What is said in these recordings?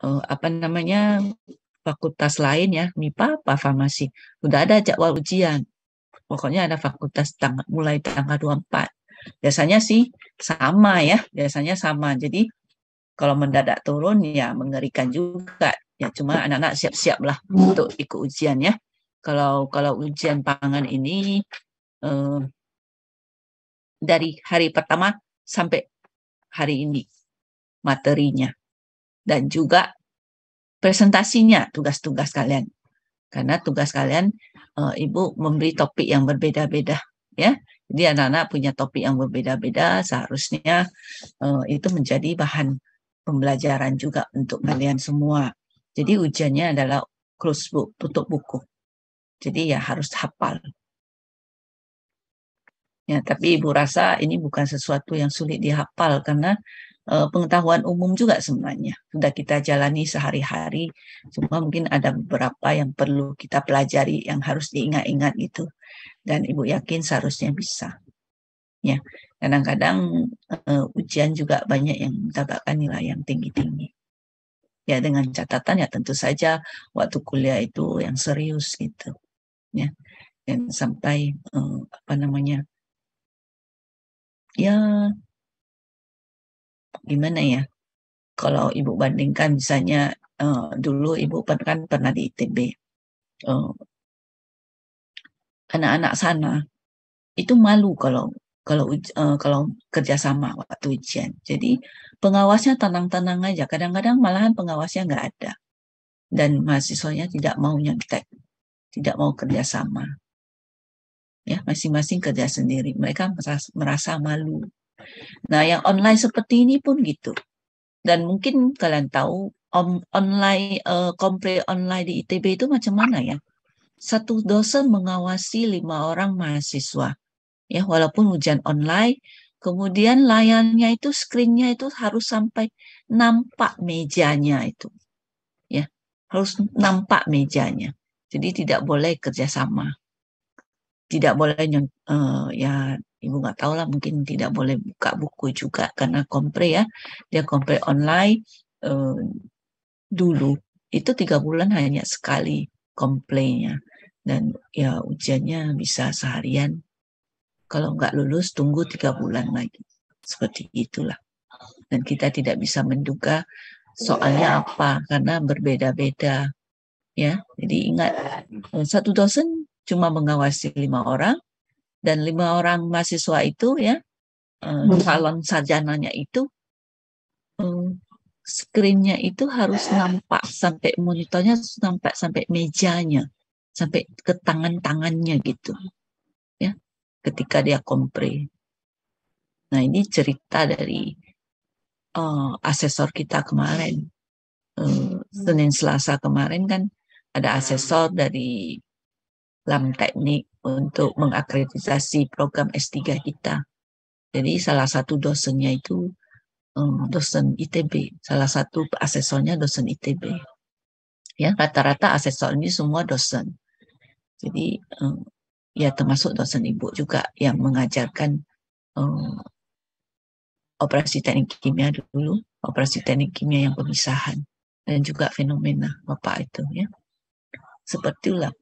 apa namanya, fakultas lain ya, MIPA apa farmasi, udah ada jadwal ujian. Pokoknya ada fakultas mulai tanggal 24. Biasanya sih sama ya, biasanya sama. Jadi kalau mendadak turun ya mengerikan juga. Ya cuma anak-anak siap-siap lah untuk ikut ujian ya. Kalau ujian pangan ini eh, dari hari pertama sampai hari ini materinya dan juga presentasinya tugas-tugas kalian. Karena tugas kalian Ibu memberi topik yang berbeda-beda ya. Jadi anak-anak punya topik yang berbeda-beda, seharusnya itu menjadi bahan pembelajaran juga untuk kalian semua. Jadi ujiannya adalah close book, tutup buku. Jadi ya harus hafal. Ya, tapi Ibu rasa ini bukan sesuatu yang sulit dihafal karena pengetahuan umum juga sebenarnya. Sudah kita jalani sehari-hari, cuma mungkin ada beberapa yang perlu kita pelajari yang harus diingat-ingat gitu. Dan Ibu yakin seharusnya bisa. Ya, kadang-kadang ujian juga banyak yang mendapatkan nilai yang tinggi-tinggi. Ya, dengan catatan ya tentu saja waktu kuliah itu yang serius gitu. Ya, dan sampai apa namanya? Ya, gimana ya? Kalau Ibu bandingkan misalnya dulu Ibu kan pernah di ITB. Anak-anak sana itu malu kalau kerjasama waktu ujian. Jadi pengawasnya tenang-tenang aja. Kadang-kadang malahan pengawasnya nggak ada dan mahasiswanya tidak mau nyontek, tidak mau kerjasama. Ya, masing-masing kerja sendiri. Mereka merasa malu. Nah, yang online seperti ini pun gitu. Dan mungkin kalian tahu online kompre online di ITB itu macam mana ya? Satu dosen mengawasi 5 orang mahasiswa. Ya, walaupun ujian online, kemudian layarnya itu, screen-nya itu harus sampai nampak mejanya itu. Ya, harus nampak mejanya. Jadi tidak boleh kerjasama. Tidak boleh ya Ibu nggak tahu lah, mungkin tidak boleh buka buku juga karena kompre ya. Dia kompre online dulu itu 3 bulan hanya sekali komplainnya dan ya ujiannya bisa seharian. Kalau nggak lulus tunggu 3 bulan lagi. Seperti itulah. Dan kita tidak bisa menduga soalnya apa karena berbeda-beda ya. Jadi ingat satu dosen cuma mengawasi 5 orang dan 5 orang mahasiswa itu ya calon sarjananya itu screen-nya itu harus nampak sampai monitornya nampak sampai mejanya, sampai ke tangan-tangannya gitu. Ya, ketika dia kompre. Nah, ini cerita dari asesor kita kemarin. Senin Selasa kemarin kan ada asesor dari LAM Teknik untuk mengakreditasi program S3 kita. Jadi salah satu dosennya itu dosen ITB, salah satu asesornya dosen ITB. Ya, rata-rata asesor ini semua dosen. Jadi ya termasuk dosen Ibu juga yang mengajarkan operasi teknik kimia dulu, operasi teknik kimia yang pemisahan dan juga fenomena Bapak itu ya. Seperti itulah.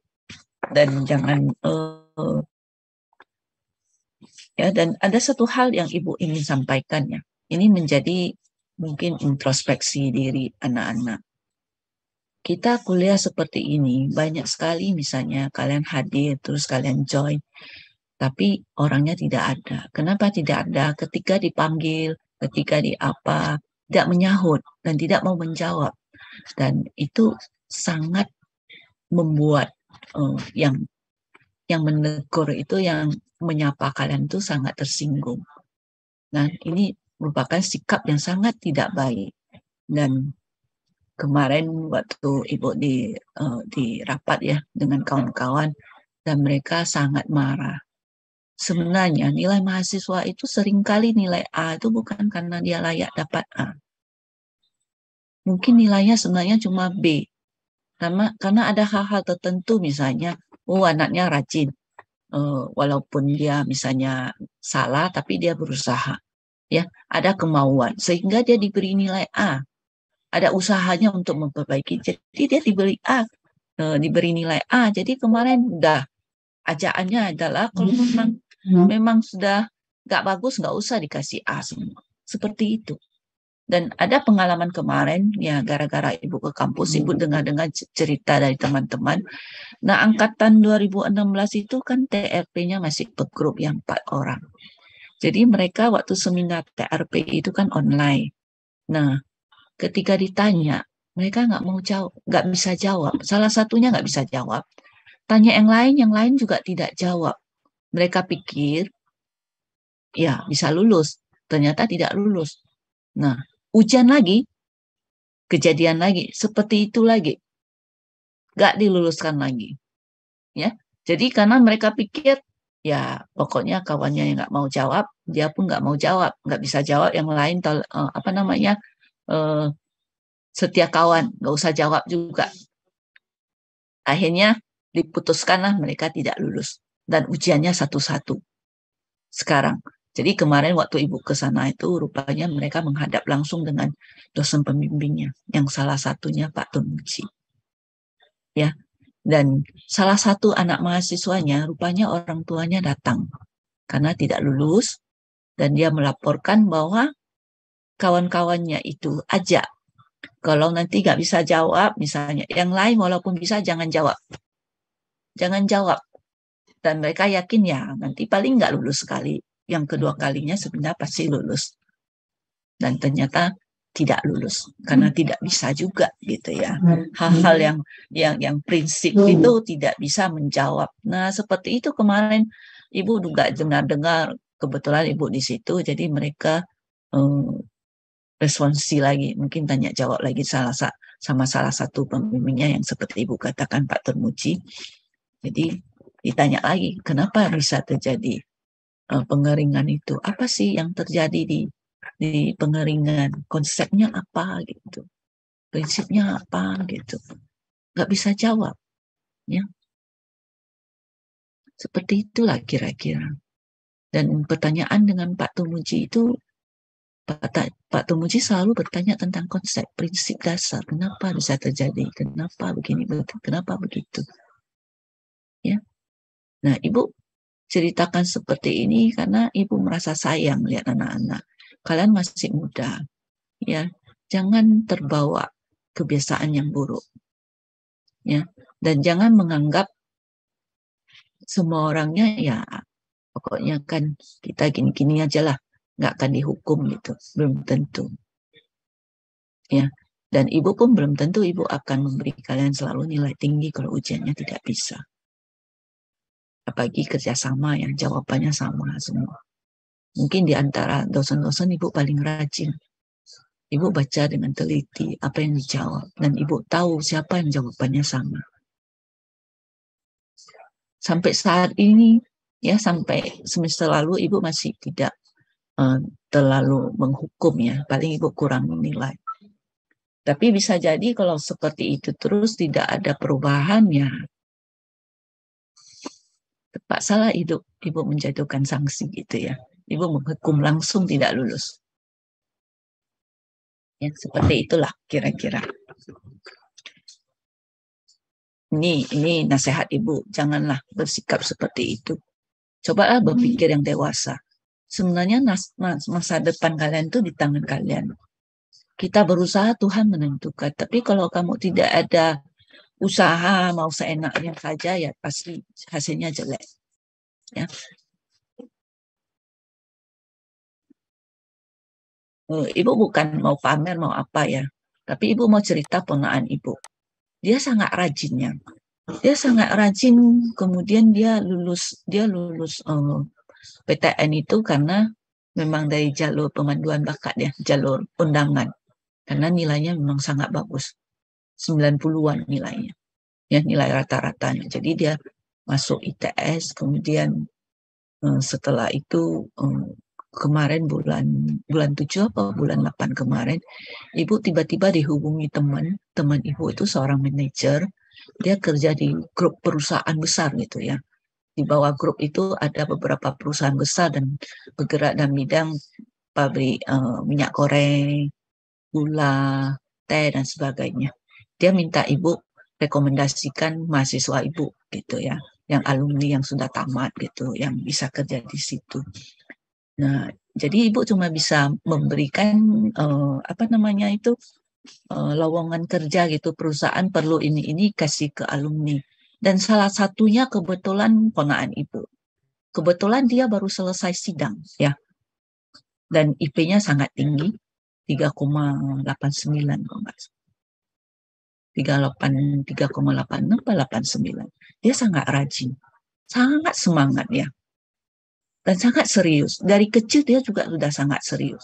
Dan jangan ya, dan ada satu hal yang Ibu ingin sampaikan ya. Ini menjadi mungkin introspeksi diri anak-anak. Kita kuliah seperti ini, banyak sekali misalnya kalian hadir, terus kalian join, tapi orangnya tidak ada. Kenapa tidak ada? Ketika dipanggil, ketika tidak menyahut, dan tidak mau menjawab. Dan itu sangat membuat yang menegur itu, yang menyapa kalian itu sangat tersinggung. Nah, ini merupakan sikap yang sangat tidak baik. Dan kemarin waktu Ibu di rapat ya dengan kawan-kawan dan mereka sangat marah. Sebenarnya nilai mahasiswa itu seringkali nilai A itu bukan karena dia layak dapat A. Mungkin nilainya sebenarnya cuma B. Karena ada hal-hal tertentu misalnya, anaknya rajin. Walaupun dia misalnya salah tapi dia berusaha. Ya, ada kemauan sehingga dia diberi nilai A. ada usahanya untuk memperbaiki. Jadi dia diberi A, diberi nilai A. Jadi kemarin udah ajaannya adalah kalau memang sudah nggak bagus, nggak usah dikasih A semua. Seperti itu. Dan ada pengalaman kemarin, ya gara-gara ibu ke kampus, ibu dengar-dengar cerita dari teman-teman. Nah, angkatan 2016 itu kan TRP-nya masih per grup yang 4 orang. Jadi mereka waktu seminar TRP itu kan online. Nah, ketika ditanya, mereka nggak mau jawab, nggak bisa jawab. Salah satunya nggak bisa jawab. Tanya yang lain juga tidak jawab. Mereka pikir, ya bisa lulus. Ternyata tidak lulus. Nah, ujian lagi, kejadian lagi, seperti itu lagi. Nggak diluluskan lagi. Ya, jadi karena mereka pikir, ya pokoknya kawannya yang nggak mau jawab, dia pun nggak mau jawab. Nggak bisa jawab, yang lain, apa namanya, setia kawan, nggak usah jawab juga. Akhirnya diputuskanlah mereka tidak lulus. Dan ujiannya satu-satu sekarang. Jadi kemarin waktu ibu ke sana itu rupanya mereka menghadap langsung dengan dosen pembimbingnya, yang salah satunya Pak Tun Muji. Ya, dan salah satu anak mahasiswanya rupanya orang tuanya datang karena tidak lulus, dan dia melaporkan bahwa kawan-kawannya itu ajak, kalau nanti nggak bisa jawab, misalnya yang lain walaupun bisa jangan jawab. Jangan jawab. Dan mereka yakin ya nanti paling nggak lulus sekali. Yang kedua kalinya sebenarnya pasti lulus. Dan ternyata tidak lulus karena tidak bisa juga gitu ya. Hal-hal yang prinsip itu tidak bisa menjawab. Nah, seperti itu kemarin ibu juga dengar-dengar, kebetulan ibu di situ, jadi mereka responsi lagi, mungkin tanya jawab lagi sama salah satu pembimbingnya yang seperti ibu katakan Pak Termuji. Jadi ditanya lagi, kenapa bisa terjadi pengeringan itu? Apa sih yang terjadi di pengeringan? Konsepnya apa gitu? Prinsipnya apa gitu? Nggak bisa jawab, ya. Seperti itulah kira-kira. Dan pertanyaan dengan Pak Termuji itu, Pak Tumuji selalu bertanya tentang konsep, prinsip dasar. Kenapa bisa terjadi? Kenapa begini? Kenapa begitu? Ya. Nah, ibu ceritakan seperti ini karena ibu merasa sayang lihat anak-anak. Kalian masih muda, ya. Jangan terbawa kebiasaan yang buruk, ya. Dan jangan menganggap semua orangnya ya pokoknya kan kita gini-gini aja lah, nggak akan dihukum gitu. Belum tentu. Ya, dan ibu pun belum tentu ibu akan memberi kalian selalu nilai tinggi kalau ujiannya tidak bisa. Apalagi kerjasama yang jawabannya sama semua. Mungkin di antara dosen-dosen ibu paling rajin. Ibu baca dengan teliti apa yang dijawab dan ibu tahu siapa yang jawabannya sama. Sampai saat ini, ya sampai semester lalu ibu masih tidak terlalu menghukum ya, paling ibu kurang menilai. Tapi bisa jadi kalau seperti itu terus tidak ada perubahan ya, tepat salah ibu menjatuhkan sanksi gitu ya. Ibu menghukum langsung tidak lulus. Ya, seperti itulah kira-kira. Ini nasihat ibu, janganlah bersikap seperti itu. Cobalah berpikir yang dewasa. Sebenarnya masa depan kalian itu di tangan kalian. Kita berusaha, Tuhan menentukan. Tapi kalau kamu tidak ada usaha, mau seenaknya saja, ya pasti hasilnya jelek. Ya. Ibu bukan mau pamer, mau apa ya. Tapi ibu mau cerita ponakan ibu. Dia sangat rajinnya. Dia sangat rajin, kemudian dia lulus PTN itu karena memang dari jalur pemanduan bakat ya, jalur undangan. Karena nilainya memang sangat bagus. 90-an nilainya. Ya, nilai rata-ratanya. Jadi dia masuk ITS, kemudian setelah itu kemarin bulan 7 apa bulan 8 kemarin, ibu tiba-tiba dihubungi teman ibu itu seorang manajer, dia kerja di grup perusahaan besar gitu ya. Di bawah grup itu ada beberapa perusahaan besar dan bergerak dalam bidang pabrik minyak goreng, gula, teh dan sebagainya. Dia minta ibu rekomendasikan mahasiswa ibu gitu ya, yang alumni yang sudah tamat gitu, yang bisa kerja di situ. Nah, jadi ibu cuma bisa memberikan apa namanya itu lowongan kerja gitu, perusahaan perlu ini kasih ke alumni. Dan salah satunya kebetulan ponaan ibu. Kebetulan dia baru selesai sidang ya, dan IP-nya sangat tinggi, 3,89 kalau nggak salah. 3,86 atau 89. Dia sangat rajin, sangat semangat ya, dan sangat serius. Dari kecil dia juga sudah sangat serius.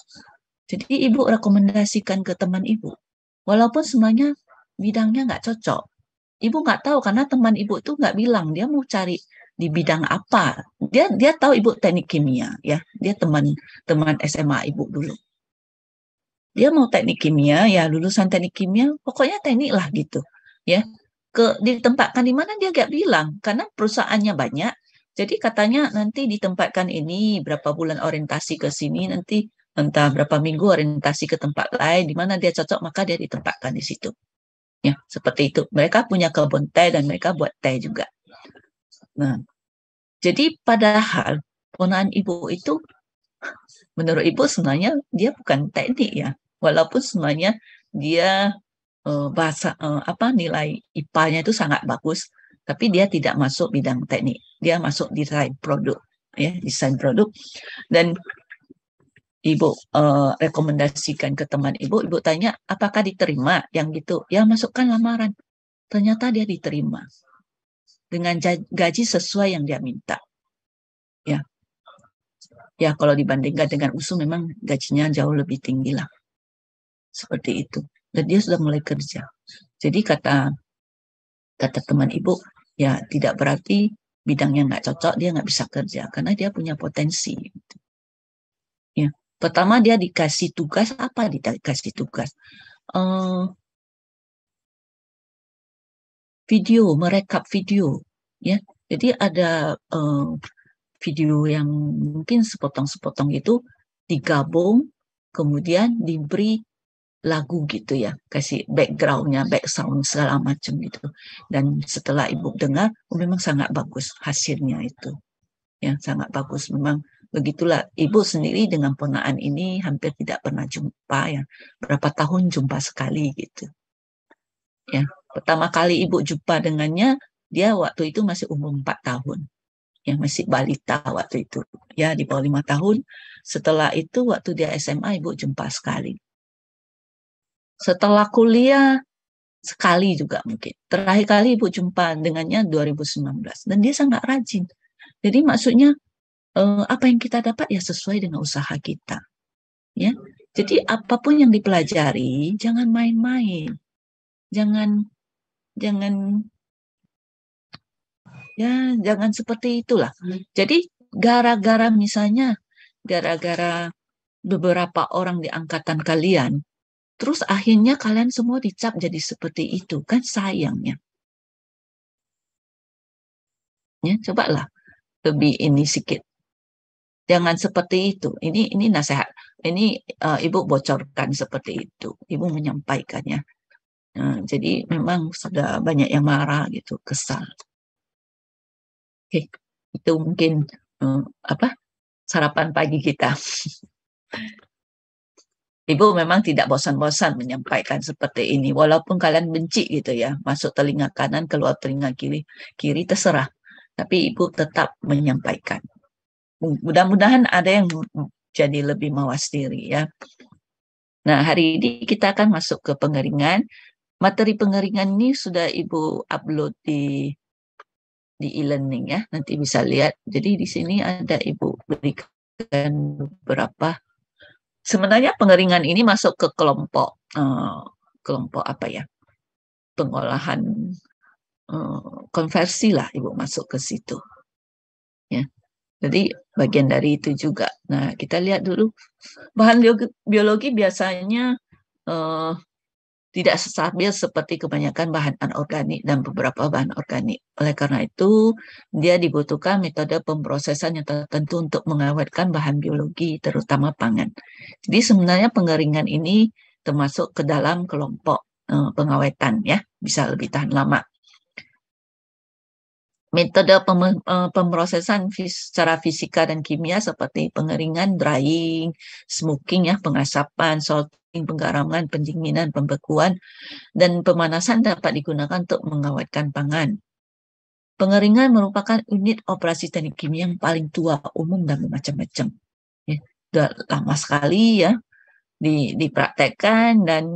Jadi ibu rekomendasikan ke teman ibu, walaupun semuanya bidangnya nggak cocok. Ibu nggak tahu karena teman ibu tuh nggak bilang dia mau cari di bidang apa. Dia tahu ibu teknik kimia ya. Dia teman SMA ibu dulu. Dia mau teknik kimia ya, lulusan teknik kimia pokoknya teknik lah gitu ya. Ditempatkan di mana dia nggak bilang karena perusahaannya banyak. Jadi katanya nanti ditempatkan ini berapa bulan orientasi ke sini, nanti entah berapa minggu orientasi ke tempat lain di mana dia cocok maka dia ditempatkan di situ. Ya, seperti itu. Mereka punya kebun teh dan mereka buat teh juga. Nah, jadi padahal ponaan ibu itu menurut ibu sebenarnya dia bukan teknik ya. Walaupun sebenarnya dia bahasa apa nilai IPA-nya itu sangat bagus, tapi dia tidak masuk bidang teknik. Dia masuk desain produk ya, desain produk. Dan ibu rekomendasikan ke teman ibu tanya apakah diterima yang gitu. Ya masukkan lamaran. Ternyata dia diterima dengan gaji sesuai yang dia minta. Ya, ya kalau dibandingkan dengan USU memang gajinya jauh lebih tinggi lah. Seperti itu. Dan dia sudah mulai kerja. Jadi kata teman ibu, ya tidak berarti bidangnya nggak cocok, dia nggak bisa kerja. Karena dia punya potensi. Ya. Pertama dia dikasih tugas, apa dikasih tugas? Video, merekap video. Ya, jadi ada video yang mungkin sepotong-sepotong itu digabung, kemudian diberi lagu gitu ya, kasih backgroundnya, back sound segala macam gitu. Dan setelah ibu dengar, memang sangat bagus hasilnya itu, ya sangat bagus. Memang begitulah ibu sendiri dengan ponaan ini hampir tidak pernah jumpa ya, berapa tahun jumpa sekali gitu. Ya, pertama kali ibu jumpa dengannya, dia waktu itu masih umur 4 tahun. Yang masih balita waktu itu, ya di bawah 5 tahun. Setelah itu waktu dia SMA ibu jumpa sekali. Setelah kuliah sekali juga mungkin. Terakhir kali ibu jumpa dengannya 2019 dan dia sangat rajin. Jadi maksudnya apa yang kita dapat ya sesuai dengan usaha kita. Ya. Jadi apapun yang dipelajari jangan main-main. Jangan jangan seperti itulah. Jadi gara-gara beberapa orang di angkatan kalian, terus akhirnya kalian semua dicap jadi seperti itu, kan sayangnya. Ya, cobalah lebih ini sedikit. Jangan seperti itu. Ini nasihat. Ini ibu bocorkan seperti itu. Ibu menyampaikannya. Jadi memang sudah banyak yang marah gitu, kesal. Oke, itu mungkin sarapan pagi kita. Ibu memang tidak bosan-bosan menyampaikan seperti ini, walaupun kalian benci gitu ya, masuk telinga kanan, keluar telinga kiri terserah. Tapi ibu tetap menyampaikan. Mudah-mudahan ada yang jadi lebih mawas diri ya. Nah, hari ini kita akan masuk ke pengeringan. Materi pengeringan ini sudah ibu upload di e-learning ya, nanti bisa lihat. Jadi di sini ada ibu berikan beberapa. Sebenarnya pengeringan ini masuk ke kelompok apa ya, pengolahan konversi lah ibu masuk ke situ. Ya, jadi bagian dari itu juga. Nah kita lihat dulu bahan biologi biasanya tidak stabil seperti kebanyakan bahan anorganik dan beberapa bahan organik. Oleh karena itu, dia dibutuhkan metode pemrosesan yang tertentu untuk mengawetkan bahan biologi, terutama pangan. Jadi sebenarnya pengeringan ini termasuk ke dalam kelompok pengawetan ya, bisa lebih tahan lama. Metode pemrosesan secara fisika dan kimia seperti pengeringan, drying, smoking ya, pengasapan, salting, penggaraman, pendinginan, pembekuan, dan pemanasan dapat digunakan untuk mengawetkan pangan. Pengeringan merupakan unit operasi teknik kimia yang paling tua, umum, dan macam-macam. Ya, sudah lama sekali ya dipraktekkan, dan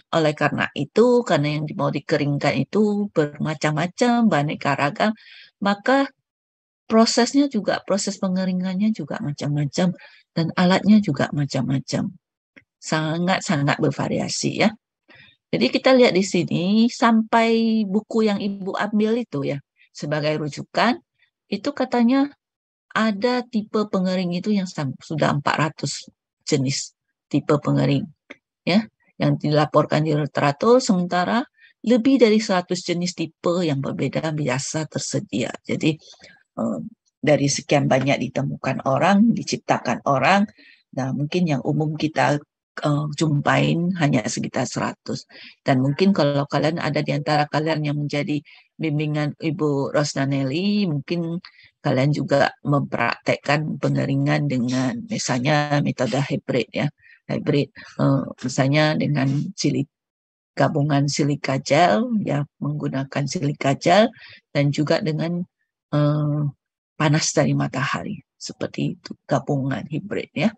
oleh karena itu, karena yang mau dikeringkan itu bermacam-macam, beraneka ragam, maka prosesnya juga, proses pengeringannya juga macam-macam, dan alatnya juga macam-macam. Sangat-sangat bervariasi ya. Jadi kita lihat di sini, sampai buku yang Ibu ambil itu ya, sebagai rujukan, itu katanya ada tipe pengering itu yang sudah 400 jenis tipe pengering ya, yang dilaporkan di literatur, sementara lebih dari 100 jenis tipe yang berbeda biasa tersedia. Jadi dari sekian banyak ditemukan orang, diciptakan orang, nah mungkin yang umum kita jumpain hanya sekitar 100. Dan mungkin kalau kalian ada di antara kalian yang menjadi bimbingan Ibu Rosnanelli, mungkin kalian juga mempraktekkan pengeringan dengan misalnya metode hybrid ya. Hybrid misalnya dengan gabungan silika gel ya, menggunakan silika gel, dan juga dengan panas dari matahari, seperti itu, gabungan hibrid ya.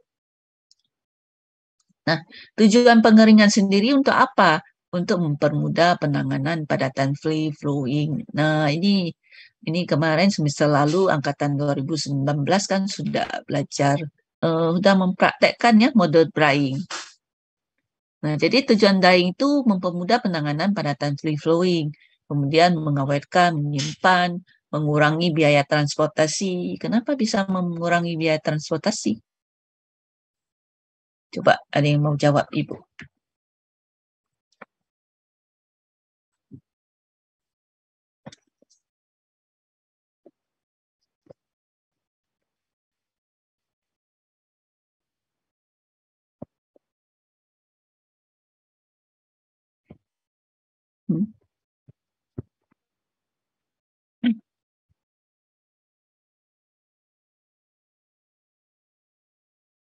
Nah, tujuan pengeringan sendiri untuk apa? Untuk mempermudah penanganan padatan flowing. Nah, ini kemarin semester lalu angkatan 2019 kan sudah belajar, sudah mempraktekkan ya mode drying. Nah, jadi tujuan drying itu mempermudah penanganan padatan free flowing, kemudian mengawetkan, menyimpan, mengurangi biaya transportasi. Kenapa bisa mengurangi biaya transportasi? Coba ada yang mau jawab, Ibu? Hmm?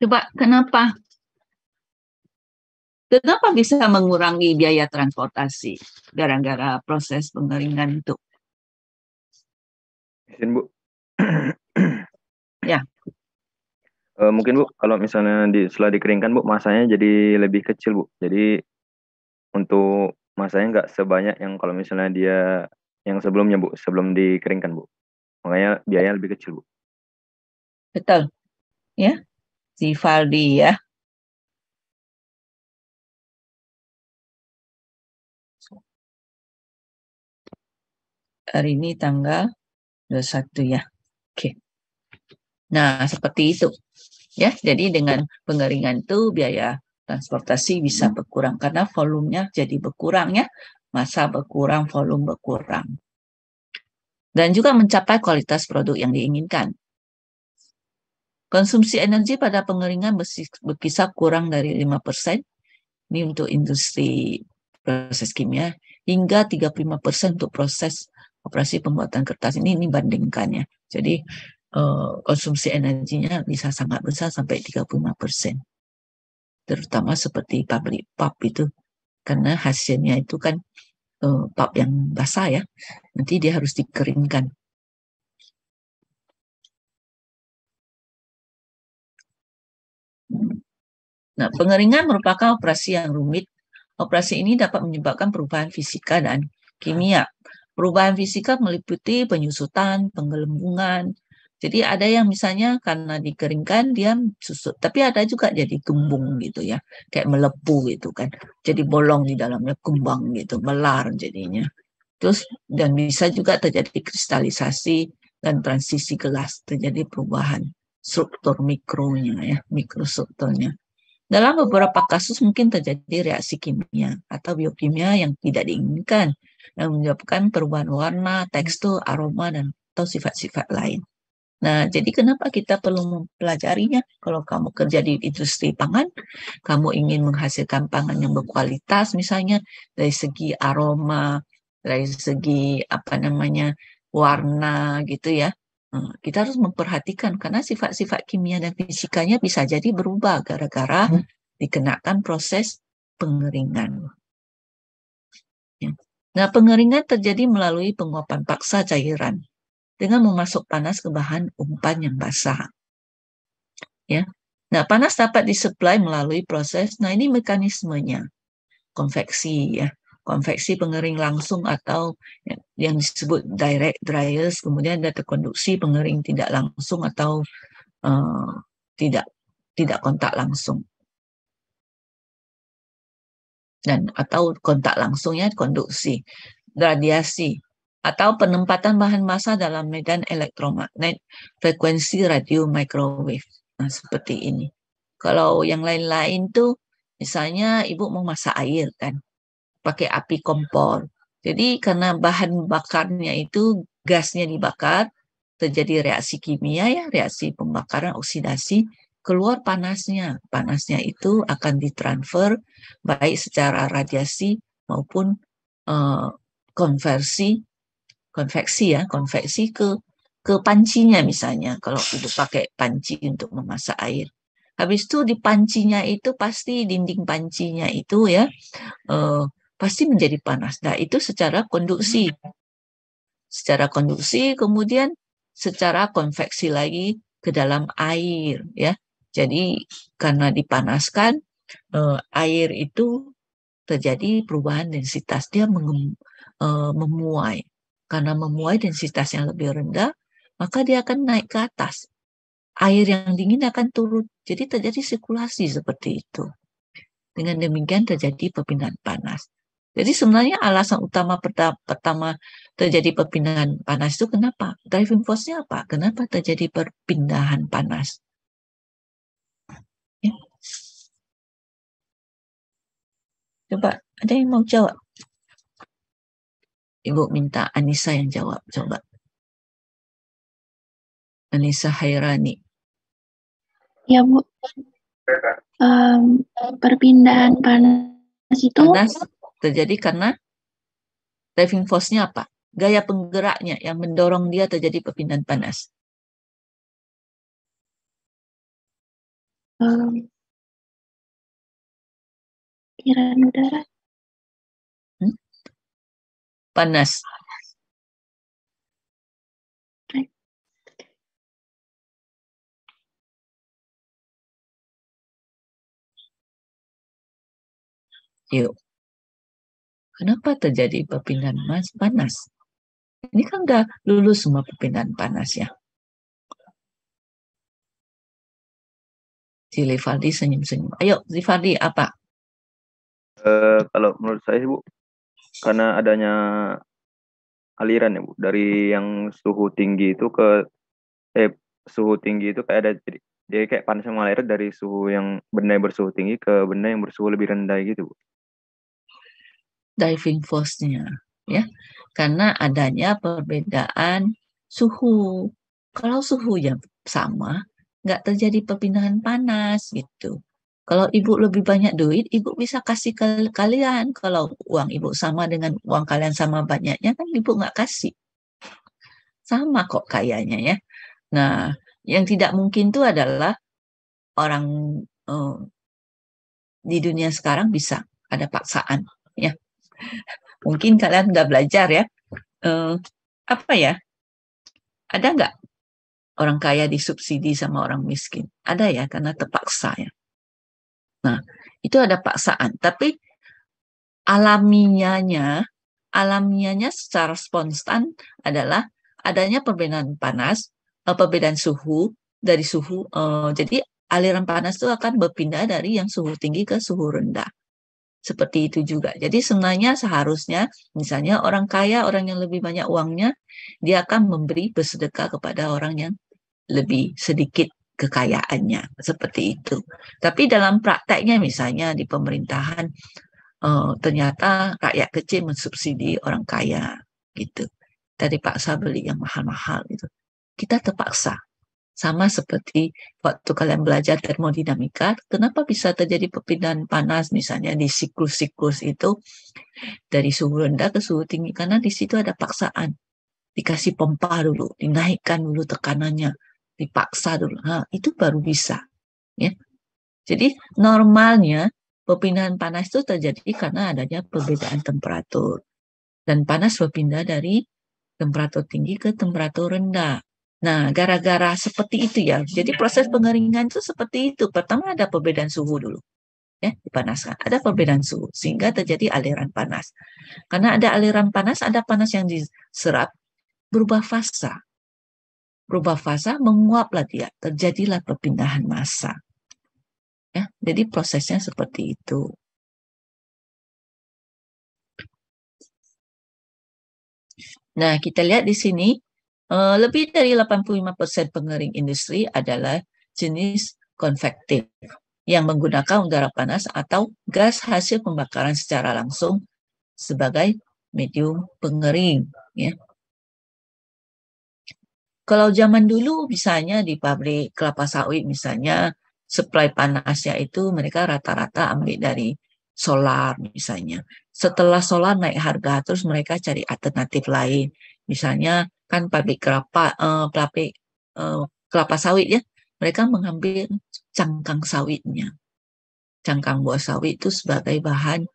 Coba kenapa? Kenapa bisa mengurangi biaya transportasi gara-gara proses pengeringan itu? Izin, Bu. Ya. Mungkin Bu, kalau misalnya setelah dikeringkan Bu, masanya jadi lebih kecil Bu. Jadi untuk masanya nggak sebanyak yang kalau misalnya dia yang sebelumnya Bu, sebelum dikeringkan Bu. Makanya biayanya lebih kecil Bu. Betul. Ya, si Valdi ya. Hari ini tanggal 21 ya. Oke. Nah, seperti itu. Ya, jadi dengan pengeringan itu biaya transportasi bisa berkurang karena volumenya jadi berkurang ya. Massa berkurang, volume berkurang. Dan juga mencapai kualitas produk yang diinginkan. Konsumsi energi pada pengeringan berkisar kurang dari 5%. Ini untuk industri proses kimia, hingga 35% untuk proses operasi pembuatan kertas. Ini bandingkannya. Jadi konsumsi energinya bisa sangat besar sampai 35%. Terutama seperti pabrik pulp itu, karena hasilnya itu kan pulp yang basah ya, nanti dia harus dikeringkan. Nah, pengeringan merupakan operasi yang rumit. Operasi ini dapat menyebabkan perubahan fisika dan kimia. Perubahan fisika meliputi penyusutan, penggelembungan. Jadi ada yang misalnya karena dikeringkan dia susut, tapi ada juga jadi gembung gitu ya, kayak melepuh gitu kan. Jadi bolong di dalamnya, kembang gitu, melar jadinya. Terus dan bisa juga terjadi kristalisasi dan transisi gelas, terjadi perubahan struktur mikronya ya, mikrostrukturnya. Dalam beberapa kasus mungkin terjadi reaksi kimia atau biokimia yang tidak diinginkan, yang menyebabkan perubahan warna, tekstur, aroma, dan atau sifat-sifat lain. Nah, jadi kenapa kita perlu mempelajarinya? Kalau kamu kerja di industri pangan, kamu ingin menghasilkan pangan yang berkualitas, misalnya dari segi aroma, dari segi apa namanya warna gitu ya. Kita harus memperhatikan karena sifat-sifat kimia dan fisikanya bisa jadi berubah gara-gara dikenakan proses pengeringan. Ya. Nah, pengeringan terjadi melalui penguapan paksa cairan dengan memasuk panas ke bahan umpan yang basah. Ya. Nah, panas dapat disuplai melalui proses, nah ini mekanismenya, konveksi ya. Konveksi pengering langsung atau yang disebut direct dryers, kemudian ada konduksi pengering tidak langsung atau tidak tidak kontak langsung. Dan atau kontak langsungnya konduksi, radiasi atau penempatan bahan massa dalam medan elektromagnet frekuensi radio microwave. Nah, seperti ini. Kalau yang lain-lain tuh misalnya ibu mau masak air kan, pakai api kompor. Jadi karena bahan bakarnya itu gasnya dibakar, terjadi reaksi kimia ya, reaksi pembakaran oksidasi, keluar panasnya. Panasnya itu akan ditransfer baik secara radiasi maupun eh, konversi, konveksi ke pancinya misalnya. Kalau ibu pakai panci untuk memasak air. Habis itu di pancinya itu pasti dinding pancinya itu ya pasti menjadi panas. Nah, itu secara konduksi. Secara konduksi, kemudian secara konveksi lagi ke dalam air, ya. Jadi karena dipanaskan, air itu terjadi perubahan densitas. Dia memuai. Karena memuai densitas yang lebih rendah, maka dia akan naik ke atas. Air yang dingin akan turun. Jadi terjadi sirkulasi seperti itu. Dengan demikian terjadi perpindahan panas. Jadi sebenarnya alasan utama pertama terjadi perpindahan panas itu kenapa? Driving force-nya apa? Kenapa terjadi perpindahan panas? Ya. Coba, ada yang mau jawab? Ibu minta Anissa yang jawab. Coba. Anissa Hairani. Ya, Bu. Perpindahan panas itu Panas terjadi karena driving force-nya apa? Gaya penggeraknya yang mendorong dia terjadi perpindahan panas. aliran udara. Panas. Yuk. Kenapa terjadi perpindahan panas? Ini kan udah lulus semua perpindahan panas ya. Si Livaldi senyum-senyum. Ayo, Livaldi apa? Kalau menurut saya Bu, karena adanya aliran ya Bu, dari yang suhu tinggi itu ke suhu tinggi itu kayak ada dia kayak panas yang mengalir dari suhu yang benda yang bersuhu tinggi ke benda yang bersuhu lebih rendah gitu Bu. Driving force-nya ya. Karena adanya perbedaan suhu. Kalau suhunya sama, nggak terjadi perpindahan panas gitu. Kalau ibu lebih banyak duit, ibu bisa kasih ke kalian. Kalau uang ibu sama dengan uang kalian sama banyaknya, kan ibu nggak kasih. Sama kok kayaknya ya. Nah, yang tidak mungkin itu adalah orang di dunia sekarang bisa ada paksaan ya. Mungkin kalian udah belajar ya. Apa ya? Ada nggak orang kaya disubsidi sama orang miskin? Ada ya, karena terpaksa ya. Nah, itu ada paksaan. Tapi alamianya secara spontan adalah adanya perbedaan panas, perbedaan suhu dari suhu. Jadi aliran panas itu akan berpindah dari yang suhu tinggi ke suhu rendah. Seperti itu juga. Jadi sebenarnya seharusnya misalnya orang kaya, orang yang lebih banyak uangnya, dia akan memberi bersedekah kepada orang yang lebih sedikit kekayaannya. Seperti itu. Tapi dalam prakteknya misalnya di pemerintahan, ternyata rakyat kecil mensubsidi orang kaya gitu. Tadi paksa beli yang mahal-mahal gitu. kita terpaksa. Sama seperti waktu kalian belajar termodinamika, kenapa bisa terjadi perpindahan panas misalnya di siklus-siklus itu dari suhu rendah ke suhu tinggi, karena di situ ada paksaan. Dikasih pompa dulu, dinaikkan dulu tekanannya, dipaksa dulu. Nah, itu baru bisa. Ya. Jadi normalnya perpindahan panas itu terjadi karena adanya perbedaan temperatur. Dan panas berpindah dari temperatur tinggi ke temperatur rendah. Nah, gara-gara seperti itu ya, jadi proses pengeringan itu seperti itu. Pertama ada perbedaan suhu dulu, ya, dipanaskan. Ada perbedaan suhu, sehingga terjadi aliran panas. Karena ada aliran panas, ada panas yang diserap, berubah fasa. Berubah fasa, menguaplah dia, terjadilah perpindahan massa. Ya, jadi prosesnya seperti itu. Nah, kita lihat di sini, lebih dari 85% pengering industri adalah jenis konvektif yang menggunakan udara panas atau gas hasil pembakaran secara langsung sebagai medium pengering. Ya. Kalau zaman dulu misalnya di pabrik kelapa sawit misalnya, supply panasnya itu mereka rata-rata ambil dari solar misalnya. Setelah solar naik harga, terus mereka cari alternatif lain. Misalnya kan pabrik kelapa sawit ya, mereka mengambil cangkang sawitnya. Cangkang buah sawit itu sebagai bahan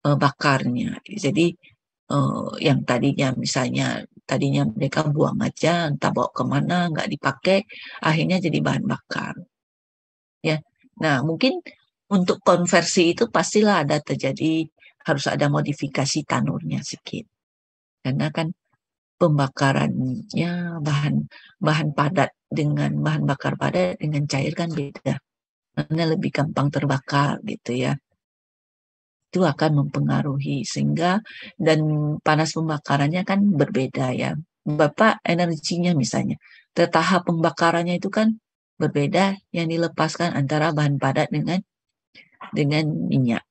bakarnya. Jadi yang tadinya mereka buang aja, entah bawa kemana, nggak dipakai, akhirnya jadi bahan bakar. Ya, nah mungkin untuk konversi itu pastilah harus ada modifikasi tanurnya sedikit, karena kan pembakarannya bahan padat dengan bahan bakar padat dengan cair kan beda, karena lebih gampang terbakar gitu ya. Itu akan mempengaruhi sehingga dan panas pembakarannya kan berbeda ya. Bapak energinya misalnya, tahap pembakarannya itu kan berbeda yang dilepaskan antara bahan padat dengan minyak.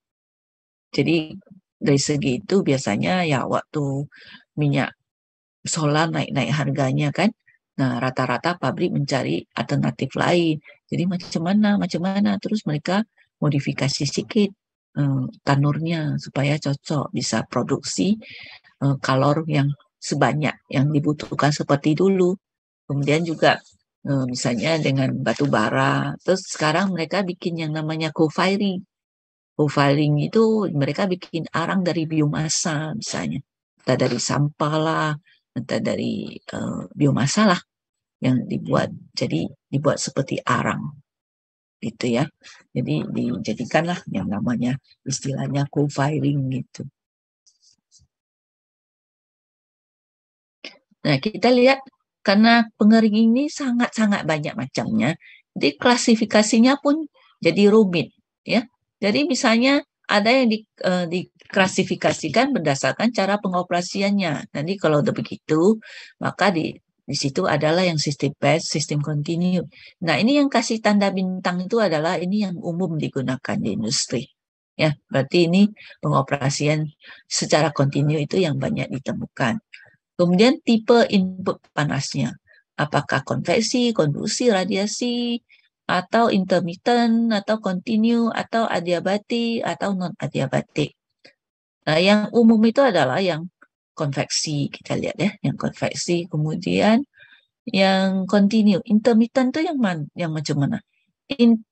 Jadi dari segi itu biasanya ya waktu minyak solar naik-naik harganya kan, nah rata-rata pabrik mencari alternatif lain. Jadi macam mana, terus mereka modifikasi sedikit tanurnya supaya cocok bisa produksi kalor yang sebanyak yang dibutuhkan seperti dulu. Kemudian juga misalnya dengan batu bara. Terus sekarang mereka bikin yang namanya co-firing. Co-firing itu mereka bikin arang dari biomasa misalnya. Entah dari sampah lah, entah dari biomasa lah yang dibuat. Jadi dibuat seperti arang gitu ya. Jadi dijadikanlah yang namanya istilahnya co-firing gitu. Nah, kita lihat karena pengering ini sangat-sangat banyak macamnya, jadi klasifikasinya pun jadi rumit ya. Jadi misalnya ada yang diklasifikasikan berdasarkan cara pengoperasiannya. Nanti kalau udah begitu, maka di situ adalah yang sistem batch, sistem continue. Nah, ini yang kasih tanda bintang itu adalah ini yang umum digunakan di industri. Ya, berarti ini pengoperasian secara kontinu itu yang banyak ditemukan. Kemudian tipe input panasnya. Apakah konveksi, konduksi, radiasi, atau intermittent, atau continue, atau adiabatik, atau non-adiabatik. Nah, yang umum itu adalah yang konveksi, kita lihat ya, yang konveksi. Kemudian yang continue, intermittent itu yang macam mana?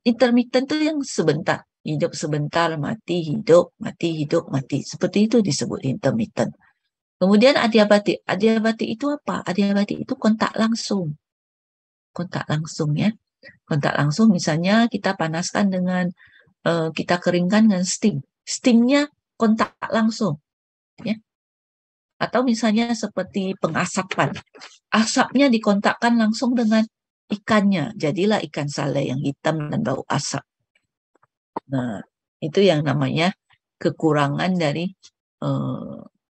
Intermittent itu yang sebentar, hidup sebentar, mati, hidup, mati, hidup, mati. Seperti itu disebut intermittent. Kemudian adiabatik. Adiabatik itu apa? Adiabatik itu kontak langsung. Kontak langsung ya. Kontak langsung misalnya kita panaskan dengan, kita keringkan dengan steam. Steamnya kontak langsung. Ya. Atau misalnya seperti pengasapan. Asapnya dikontakkan langsung dengan ikannya. Jadilah ikan sale yang hitam dan bau asap. Nah, itu yang namanya kekurangan dari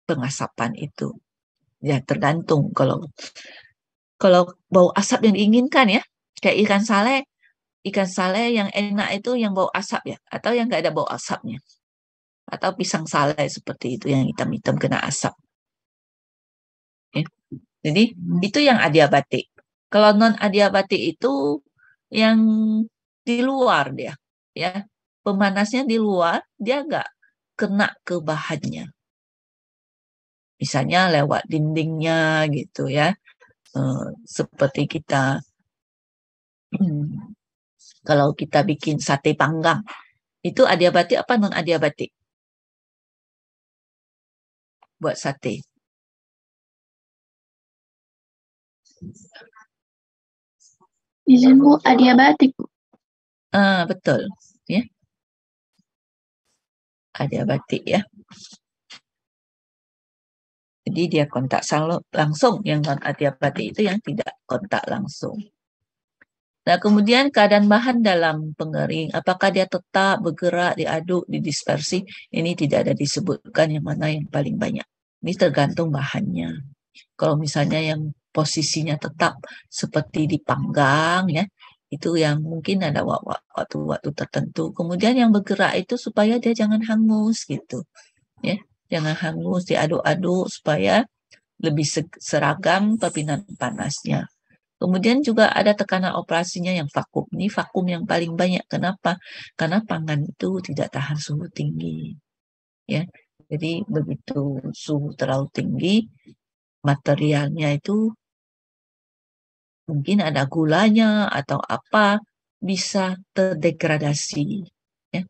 pengasapan itu. Ya tergantung kalau bau asap yang diinginkan ya, kayak ikan sale yang enak itu yang bau asap ya, atau yang nggak ada bau asapnya, atau pisang sale seperti itu yang hitam-hitam kena asap. Ya. Jadi itu yang adiabatik. Kalau non adiabatik itu yang di luar dia, ya. Pemanasnya di luar, dia nggak kena ke bahannya. Misalnya lewat dindingnya gitu ya. Seperti kita kalau kita bikin sate panggang, itu adiabatik apa non adiabatik? Buat sate. Izin Bu, adiabatik Bu. Betul, ya. Adiabatik ya. Jadi dia kontak langsung, yang non adiabatik itu yang tidak kontak langsung. Nah, kemudian keadaan bahan dalam pengering, apakah dia tetap bergerak, diaduk, didispersi, ini tidak ada disebutkan yang mana yang paling banyak. Ini tergantung bahannya. Kalau misalnya yang posisinya tetap seperti dipanggang ya, itu yang mungkin ada waktu-waktu tertentu. Kemudian yang bergerak itu supaya dia jangan hangus gitu. Ya, jangan hangus, diaduk-aduk supaya lebih seragam perpindahan panasnya. Kemudian juga ada tekanan operasinya yang vakum. Ini vakum yang paling banyak. Kenapa? Karena pangan itu tidak tahan suhu tinggi. Ya, jadi begitu suhu terlalu tinggi, materialnya itu mungkin ada gulanya atau apa bisa terdegradasi. Ya.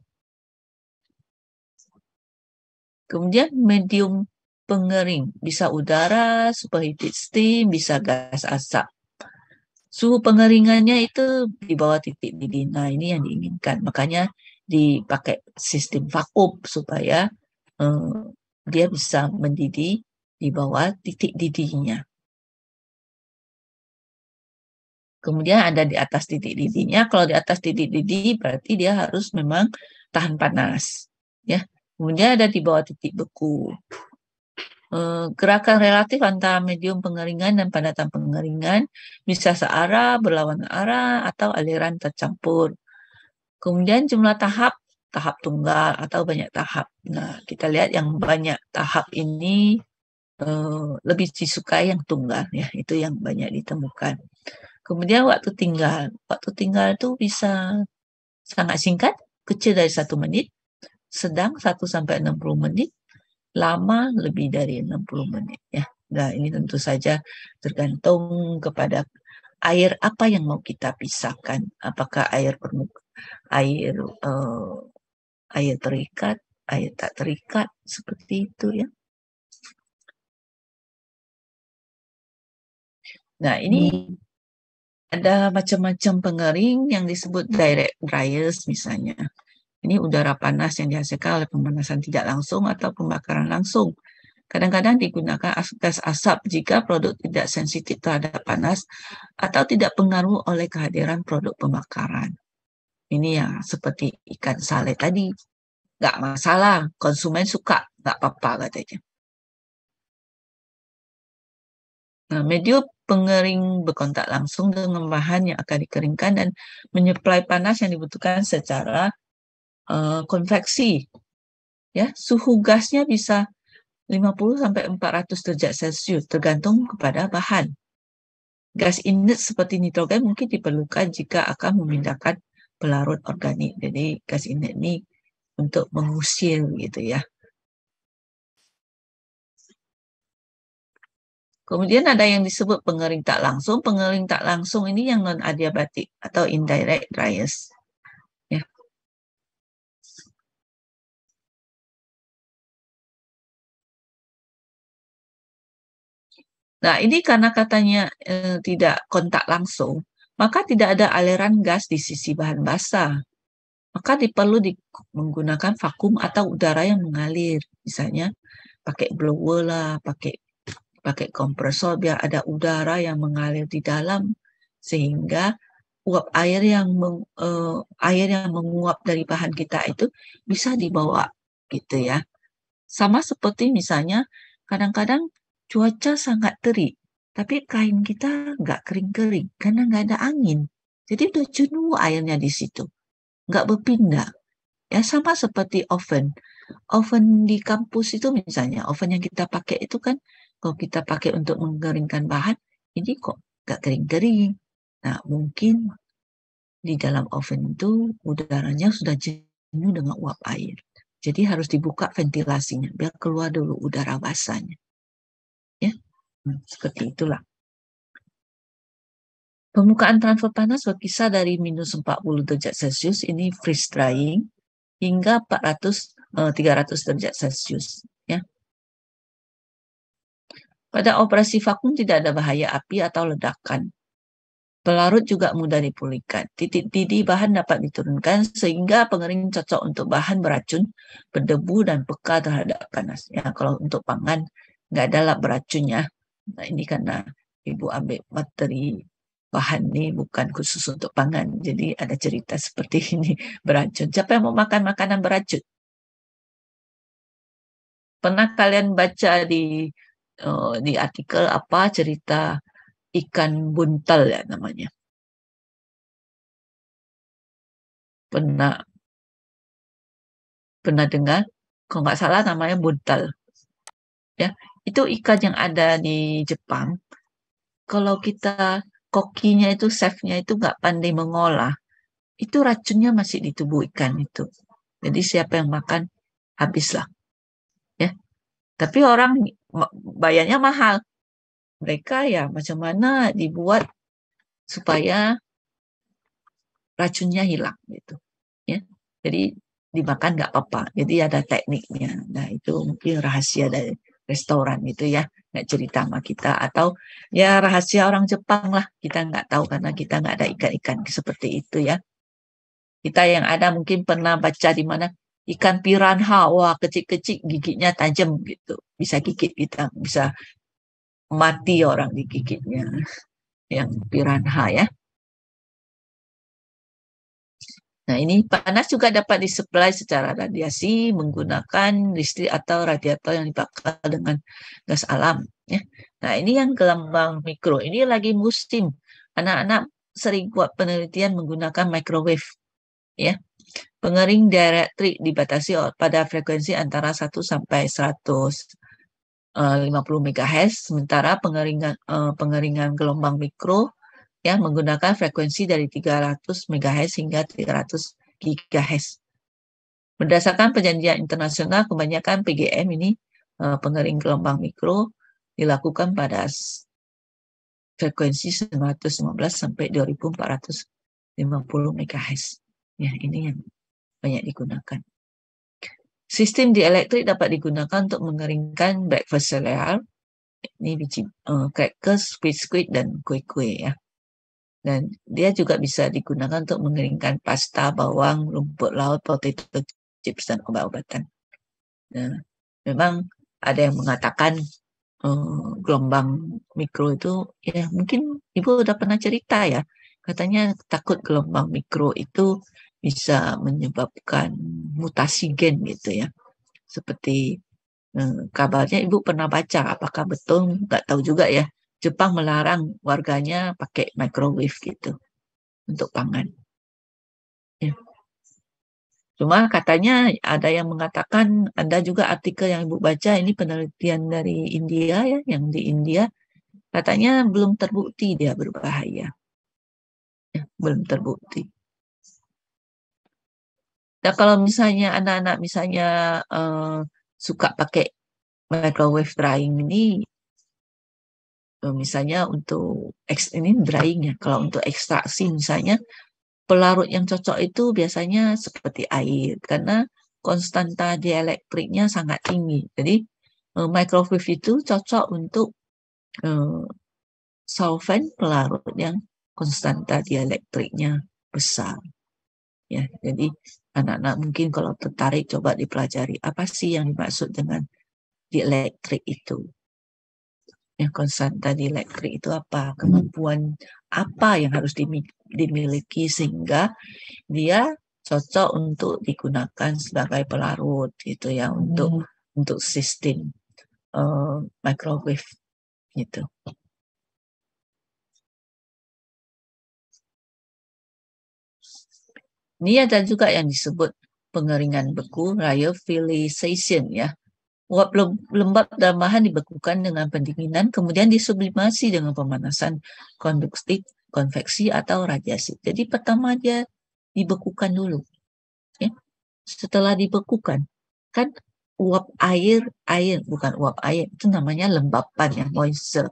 Kemudian medium pengering, bisa udara, superheated steam, bisa gas asap. Suhu pengeringannya itu di bawah titik didih. Nah, ini yang diinginkan. Makanya dipakai sistem vakum supaya dia bisa mendidih di bawah titik didihnya. Kemudian ada di atas titik didihnya. Kalau di atas titik didih berarti dia harus memang tahan panas. Ya. Kemudian ada di bawah titik beku. Gerakan relatif antara medium pengeringan dan padatan pengeringan bisa searah, berlawanan arah, atau aliran tercampur. Kemudian jumlah tahap tunggal atau banyak tahap. Nah, kita lihat yang banyak tahap ini lebih disukai yang tunggal ya, itu yang banyak ditemukan. Kemudian waktu tinggal itu bisa sangat singkat, kecil dari 1 menit, sedang 1-60 menit, lama lebih dari 60 menit ya. Nah, ini tentu saja tergantung kepada air apa yang mau kita pisahkan. Apakah air terikat, air tak terikat, seperti itu ya. Nah, ini ada macam-macam pengering yang disebut direct dryers misalnya. Ini udara panas yang dihasilkan oleh pemanasan tidak langsung atau pembakaran langsung. Kadang-kadang digunakan gas asap jika produk tidak sensitif terhadap panas atau tidak pengaruh oleh kehadiran produk pembakaran. Ini yang seperti ikan sale tadi. Nggak masalah, konsumen suka, nggak apa-apa katanya. Nah, medium pengering berkontak langsung dengan bahan yang akan dikeringkan dan menyuplai panas yang dibutuhkan secara konveksi. Ya, suhu gasnya bisa 50-400 derajat Celcius tergantung kepada bahan. Gas inert seperti nitrogen mungkin diperlukan jika akan memindahkan pelarut organik. Jadi gas inert ini untuk mengusir gitu ya. Kemudian ada yang disebut pengering tak langsung. Pengering tak langsung ini yang non-adiabatik atau indirect dryers. Ya. Nah, ini karena katanya tidak kontak langsung, maka tidak ada aliran gas di sisi bahan basah. Maka perlu menggunakan vakum atau udara yang mengalir. Misalnya pakai blower lah, pakai kompresor biar ada udara yang mengalir di dalam sehingga uap air yang menguap dari bahan kita itu bisa dibawa gitu ya. Sama seperti misalnya kadang-kadang cuaca sangat terik, tapi kain kita nggak kering-kering karena nggak ada angin. Jadi udah jenuh airnya di situ, nggak berpindah. Ya sama seperti oven. Oven di kampus itu misalnya, oven yang kita pakai itu kan, kalau kita pakai untuk mengeringkan bahan, ini kok nggak kering-kering. Nah, mungkin di dalam oven itu udaranya sudah jenuh dengan uap air. Jadi harus dibuka ventilasinya biar keluar dulu udara basahnya. Ya, seperti itulah. Permukaan transfer panas berkisar dari minus 40 derajat Celcius, ini freeze drying, hingga 300 derajat Celcius. Ya. Pada operasi vakum tidak ada bahaya api atau ledakan. Pelarut juga mudah dipulihkan. Titik didih bahan dapat diturunkan sehingga pengering cocok untuk bahan beracun, berdebu, dan peka terhadap panas. Ya, kalau untuk pangan nggak ada lah beracunnya. Nah, ini karena Ibu ambil materi bahan ini bukan khusus untuk pangan. Jadi ada cerita seperti ini, beracun. Siapa yang mau makan makanan beracun? Pernah kalian baca di artikel apa cerita ikan buntal ya namanya? Pernah dengar? Kalau nggak salah namanya buntal. Ya, itu ikan yang ada di Jepang. Kalau kita kokinya itu, chefnya itu nggak pandai mengolah, itu racunnya masih di tubuh ikan itu. Jadi siapa yang makan, habislah. Ya, tapi orang bayarnya mahal. Mereka ya macam mana dibuat supaya racunnya hilang gitu. Ya, jadi dimakan nggak apa-apa. Jadi ada tekniknya. Nah itu mungkin rahasia dari restoran itu ya, nggak cerita sama kita, atau ya rahasia orang Jepang lah, kita nggak tahu karena kita nggak ada ikan-ikan seperti itu ya. Kita yang ada mungkin pernah baca di mana ikan piranha, wah kecil-kecil giginya tajam gitu, bisa gigit kita, bisa mati orang digigitnya, yang piranha ya. Nah, ini panas juga dapat disuplai secara radiasi menggunakan listrik atau radiator yang dibakar dengan gas alam. Ya. Nah, ini yang gelombang mikro. Ini lagi musim. Anak-anak sering buat penelitian menggunakan microwave. Ya. Pengering dieletrik dibatasi pada frekuensi antara 1 sampai 150 MHz, sementara pengeringan gelombang mikro ya menggunakan frekuensi dari 300 MHz hingga 300 GHz. Berdasarkan perjanjian internasional, kebanyakan PGM ini pengering gelombang mikro dilakukan pada frekuensi 915 sampai 2450 MHz. Ya, ini yang banyak digunakan. Sistem dielektrik dapat digunakan untuk mengeringkan breakfast cereal, ini biji crackers, biskuit, dan kue-kue ya. Dan dia juga bisa digunakan untuk mengeringkan pasta, bawang, rumput laut, potato chips, dan obat-obatan. Nah, memang ada yang mengatakan gelombang mikro itu, ya mungkin Ibu udah pernah cerita ya, katanya takut gelombang mikro itu bisa menyebabkan mutasi gen gitu ya. Seperti kabarnya Ibu pernah baca, apakah betul? Nggak tahu juga ya. Jepang melarang warganya pakai microwave gitu untuk pangan. Ya. Cuma katanya ada yang mengatakan, ada juga artikel yang Ibu baca, ini penelitian dari India ya, yang di India, katanya belum terbukti dia berbahaya. Ya, belum terbukti. Nah, kalau misalnya anak-anak misalnya suka pakai microwave drying ini, misalnya untuk ini drying ya, kalau untuk ekstraksi misalnya pelarut yang cocok itu biasanya seperti air karena konstanta dielektriknya sangat tinggi. Jadi microwave itu cocok untuk solvent pelarut yang konstanta dielektriknya besar. Ya, jadi anak-anak mungkin kalau tertarik coba dipelajari apa sih yang dimaksud dengan dielektrik itu. Yang konstanta dielektrik itu apa? Kemampuan apa yang harus dimiliki sehingga dia cocok untuk digunakan sebagai pelarut gitu ya, untuk sistem microwave gitu. Ini ada juga yang disebut pengeringan beku, lyophilization ya. Uap lembab dan bahan dibekukan dengan pendinginan, kemudian disublimasi dengan pemanasan konduktif, konveksi, atau radiasi. Jadi pertama dia dibekukan dulu. Ya. Setelah dibekukan, kan uap air bukan uap air, itu namanya lembapan ya, moisture.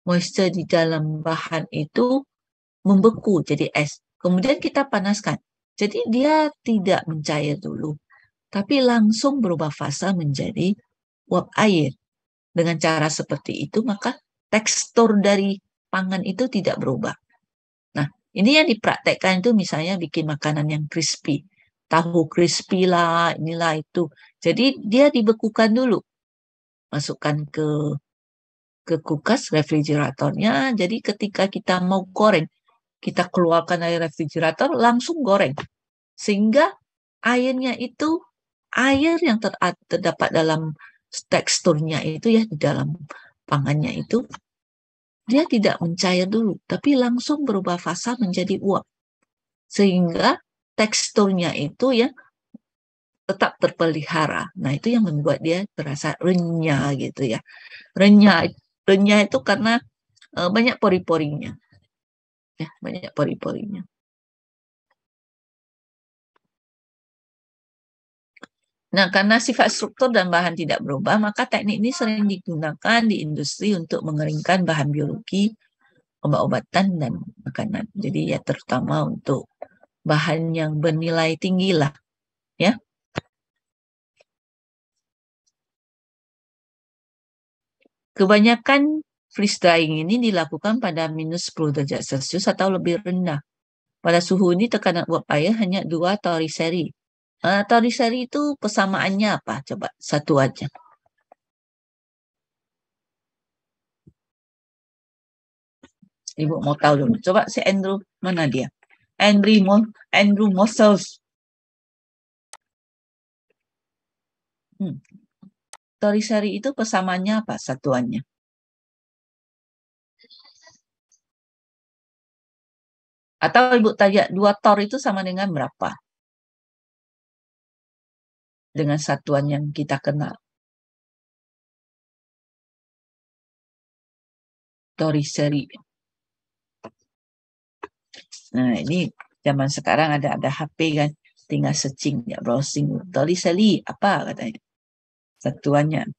Moisture di dalam bahan itu membeku jadi es. Kemudian kita panaskan. Jadi dia tidak mencair dulu, tapi langsung berubah fasa menjadi uap air. Dengan cara seperti itu, maka tekstur dari pangan itu tidak berubah. Nah, ini yang dipraktekkan itu misalnya bikin makanan yang crispy. Tahu crispy lah, inilah itu. Jadi dia dibekukan dulu. Masukkan ke kulkas, refrigeratornya. Jadi ketika kita mau goreng, kita keluarkan dari refrigerator, langsung goreng. Sehingga airnya itu, air yang terdapat dalam teksturnya itu ya, di dalam pangannya itu, dia tidak mencair dulu, tapi langsung berubah fasa menjadi uap. Sehingga teksturnya itu ya tetap terpelihara. Nah, itu yang membuat dia terasa renyah gitu ya. Renyah itu karena banyak pori-porinya. Ya, banyak pori-porinya. Nah, karena sifat struktur dan bahan tidak berubah, maka teknik ini sering digunakan di industri untuk mengeringkan bahan biologi, obat-obatan, dan makanan. Jadi ya terutama untuk bahan yang bernilai tinggi lah. Ya. Kebanyakan freeze drying ini dilakukan pada minus 10 derajat Celcius atau lebih rendah. Pada suhu ini tekanan uap air hanya 2 toriseri. Toriseri itu persamaannya apa? Coba satu aja. Ibu mau tahu dulu. Coba si Andrew, mana dia? Andrew Mossels. Toriseri itu persamaannya apa satuannya? Atau Ibu tanya 2 tor itu sama dengan berapa? Dengan satuan yang kita kenal. Toriseri. Nah, ini zaman sekarang ada HP kan, tinggal searching ya, browsing. Toriseri apa katanya? Satuannya.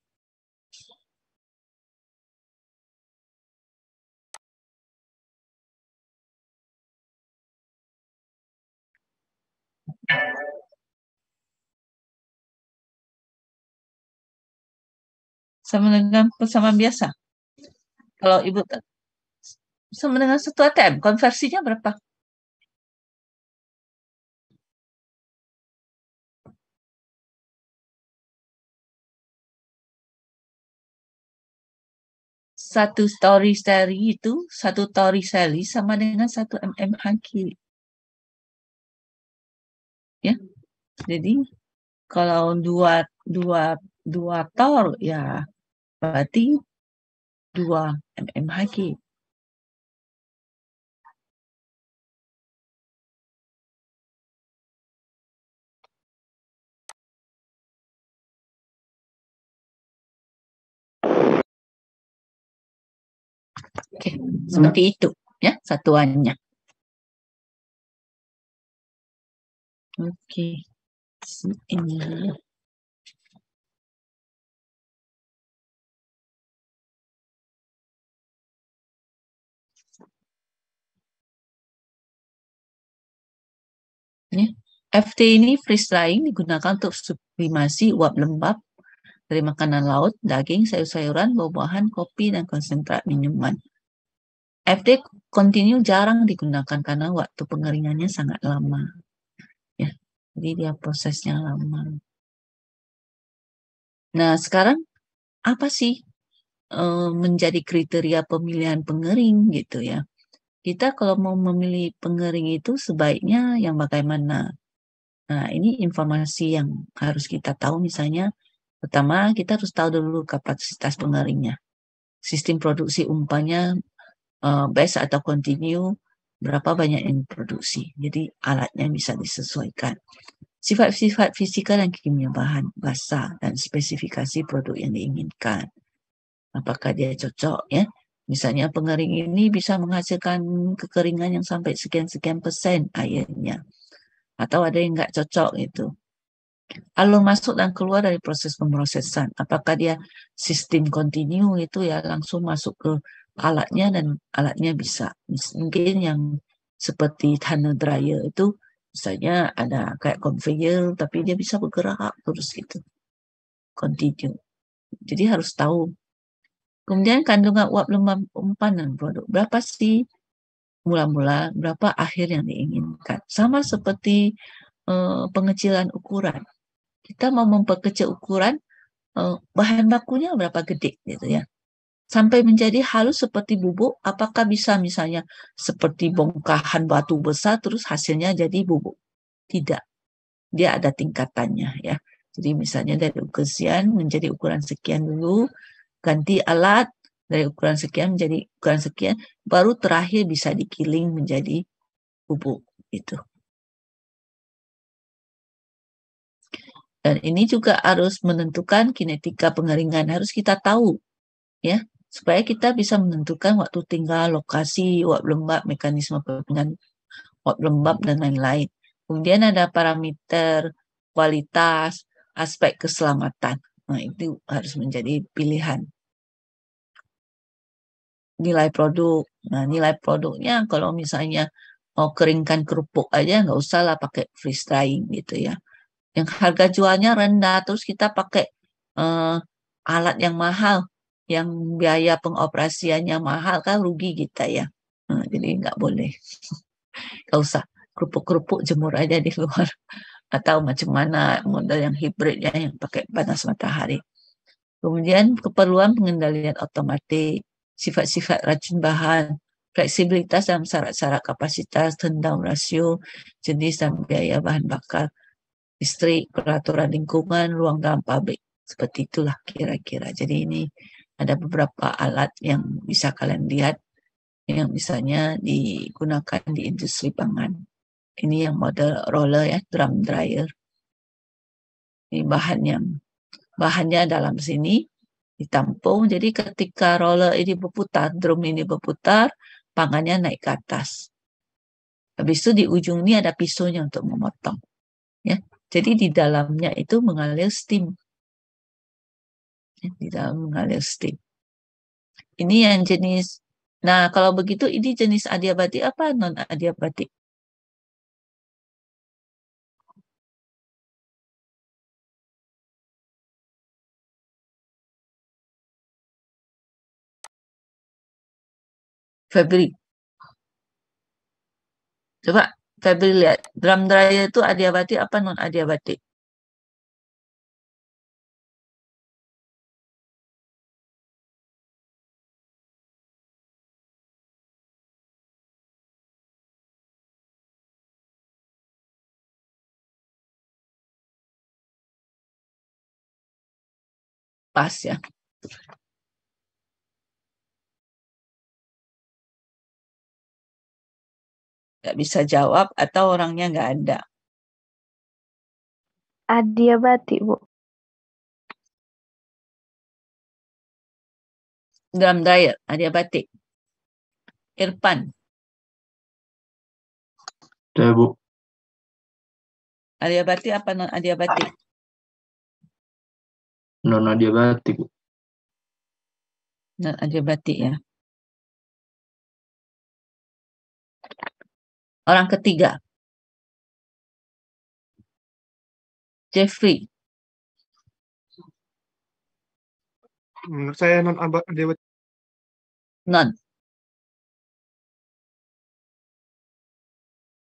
Sama dengan persamaan biasa. Kalau Ibu sama dengan 1 atm, konversinya berapa? Satu toriseri itu, 1 toriseri sama dengan 1 mmHg. Ya, jadi kalau 2 tor ya berarti 2 mmHg. Oke, seperti itu ya satuannya. Oke. Ini. FT ini freeze drying digunakan untuk sublimasi uap lembab dari makanan laut, daging, sayur-sayuran, buah-buahan, kopi, dan konsentrat minuman. FT continue jarang digunakan karena waktu pengeringannya sangat lama. Ya, jadi dia prosesnya lama. Nah, sekarang apa sih menjadi kriteria pemilihan pengering gitu ya? Kita kalau mau memilih pengering itu sebaiknya yang bagaimana? Nah, ini informasi yang harus kita tahu. Misalnya, pertama kita harus tahu dulu kapasitas pengeringnya. Sistem produksi umpannya batch atau continue, berapa banyak yang produksi. Jadi alatnya bisa disesuaikan. Sifat-sifat fisikal dan kimia bahan, rasa, dan spesifikasi produk yang diinginkan. Apakah dia cocok ya? Misalnya pengering ini bisa menghasilkan kekeringan yang sampai sekian-sekian persen airnya. Atau ada yang nggak cocok itu. Alur masuk dan keluar dari proses pemrosesan. Apakah dia sistem kontinu itu ya langsung masuk ke alatnya dan alatnya bisa. Mungkin yang seperti tunnel dryer itu misalnya ada kayak conveyor tapi dia bisa bergerak terus gitu. Continue. Jadi harus tahu. Kemudian kandungan uap lembab umpan dan produk. Berapa sih mula-mula, berapa akhir yang diinginkan. Sama seperti pengecilan ukuran. Kita mau memperkecil ukuran, bahan bakunya berapa gede gitu ya. Sampai menjadi halus seperti bubuk, apakah bisa misalnya seperti bongkahan batu besar terus hasilnya jadi bubuk? Tidak. Dia ada tingkatannya ya. Jadi misalnya dari ukuran sekian menjadi ukuran sekian dulu, ganti alat dari ukuran sekian menjadi ukuran sekian, baru terakhir bisa dikiling menjadi bubuk itu. Dan ini juga harus menentukan kinetika pengeringan, harus kita tahu ya, supaya kita bisa menentukan waktu tinggal, lokasi, uap lembab, mekanisme perpindahan uap lembab dan lain-lain. Kemudian ada parameter kualitas, aspek keselamatan. Nah, itu harus menjadi pilihan. Nilai produk. Nah, nilai produknya kalau misalnya mau keringkan kerupuk aja nggak usah lah pakai freeze drying gitu ya. Yang harga jualnya rendah terus kita pakai alat yang mahal, yang biaya pengoperasiannya mahal kan rugi kita ya. Nah, jadi nggak boleh. Nggak usah kerupuk-kerupuk jemur aja di luar atau macam mana model yang hibrid ya yang pakai panas matahari. Kemudian keperluan pengendalian otomatis, sifat-sifat racun bahan, fleksibilitas dalam syarat-syarat kapasitas, tendang rasio, jenis dan biaya bahan bakar, listrik, peraturan lingkungan, ruang dalam pabrik. Seperti itulah kira-kira. Jadi ini ada beberapa alat yang bisa kalian lihat yang misalnya digunakan di industri pangan. Ini yang model roller ya, drum dryer. Ini bahannya dalam sini ditampung. Jadi ketika roller ini berputar, drum ini berputar, pangannya naik ke atas. Habis itu di ujung ini ada pisaunya untuk memotong. Ya, jadi di dalamnya itu mengalir steam. Di dalam mengalir steam. Ini yang jenis. Nah, kalau begitu ini jenis adiabatik apa non adiabatik? Febri. Coba Febri lihat. Drum dryer itu adiabatik apa non adiabatik? Pas ya. Nggak bisa jawab atau orangnya nggak ada. Adiabatik, Bu. Drum dryer, adiabatik. Irfan, Saya, Bu. adiabatik apa non adiabatik? Non adiabatik, Bu. Non adiabatik ya. Orang ketiga, Jeffrey. Menurut saya non adiabatik. Non.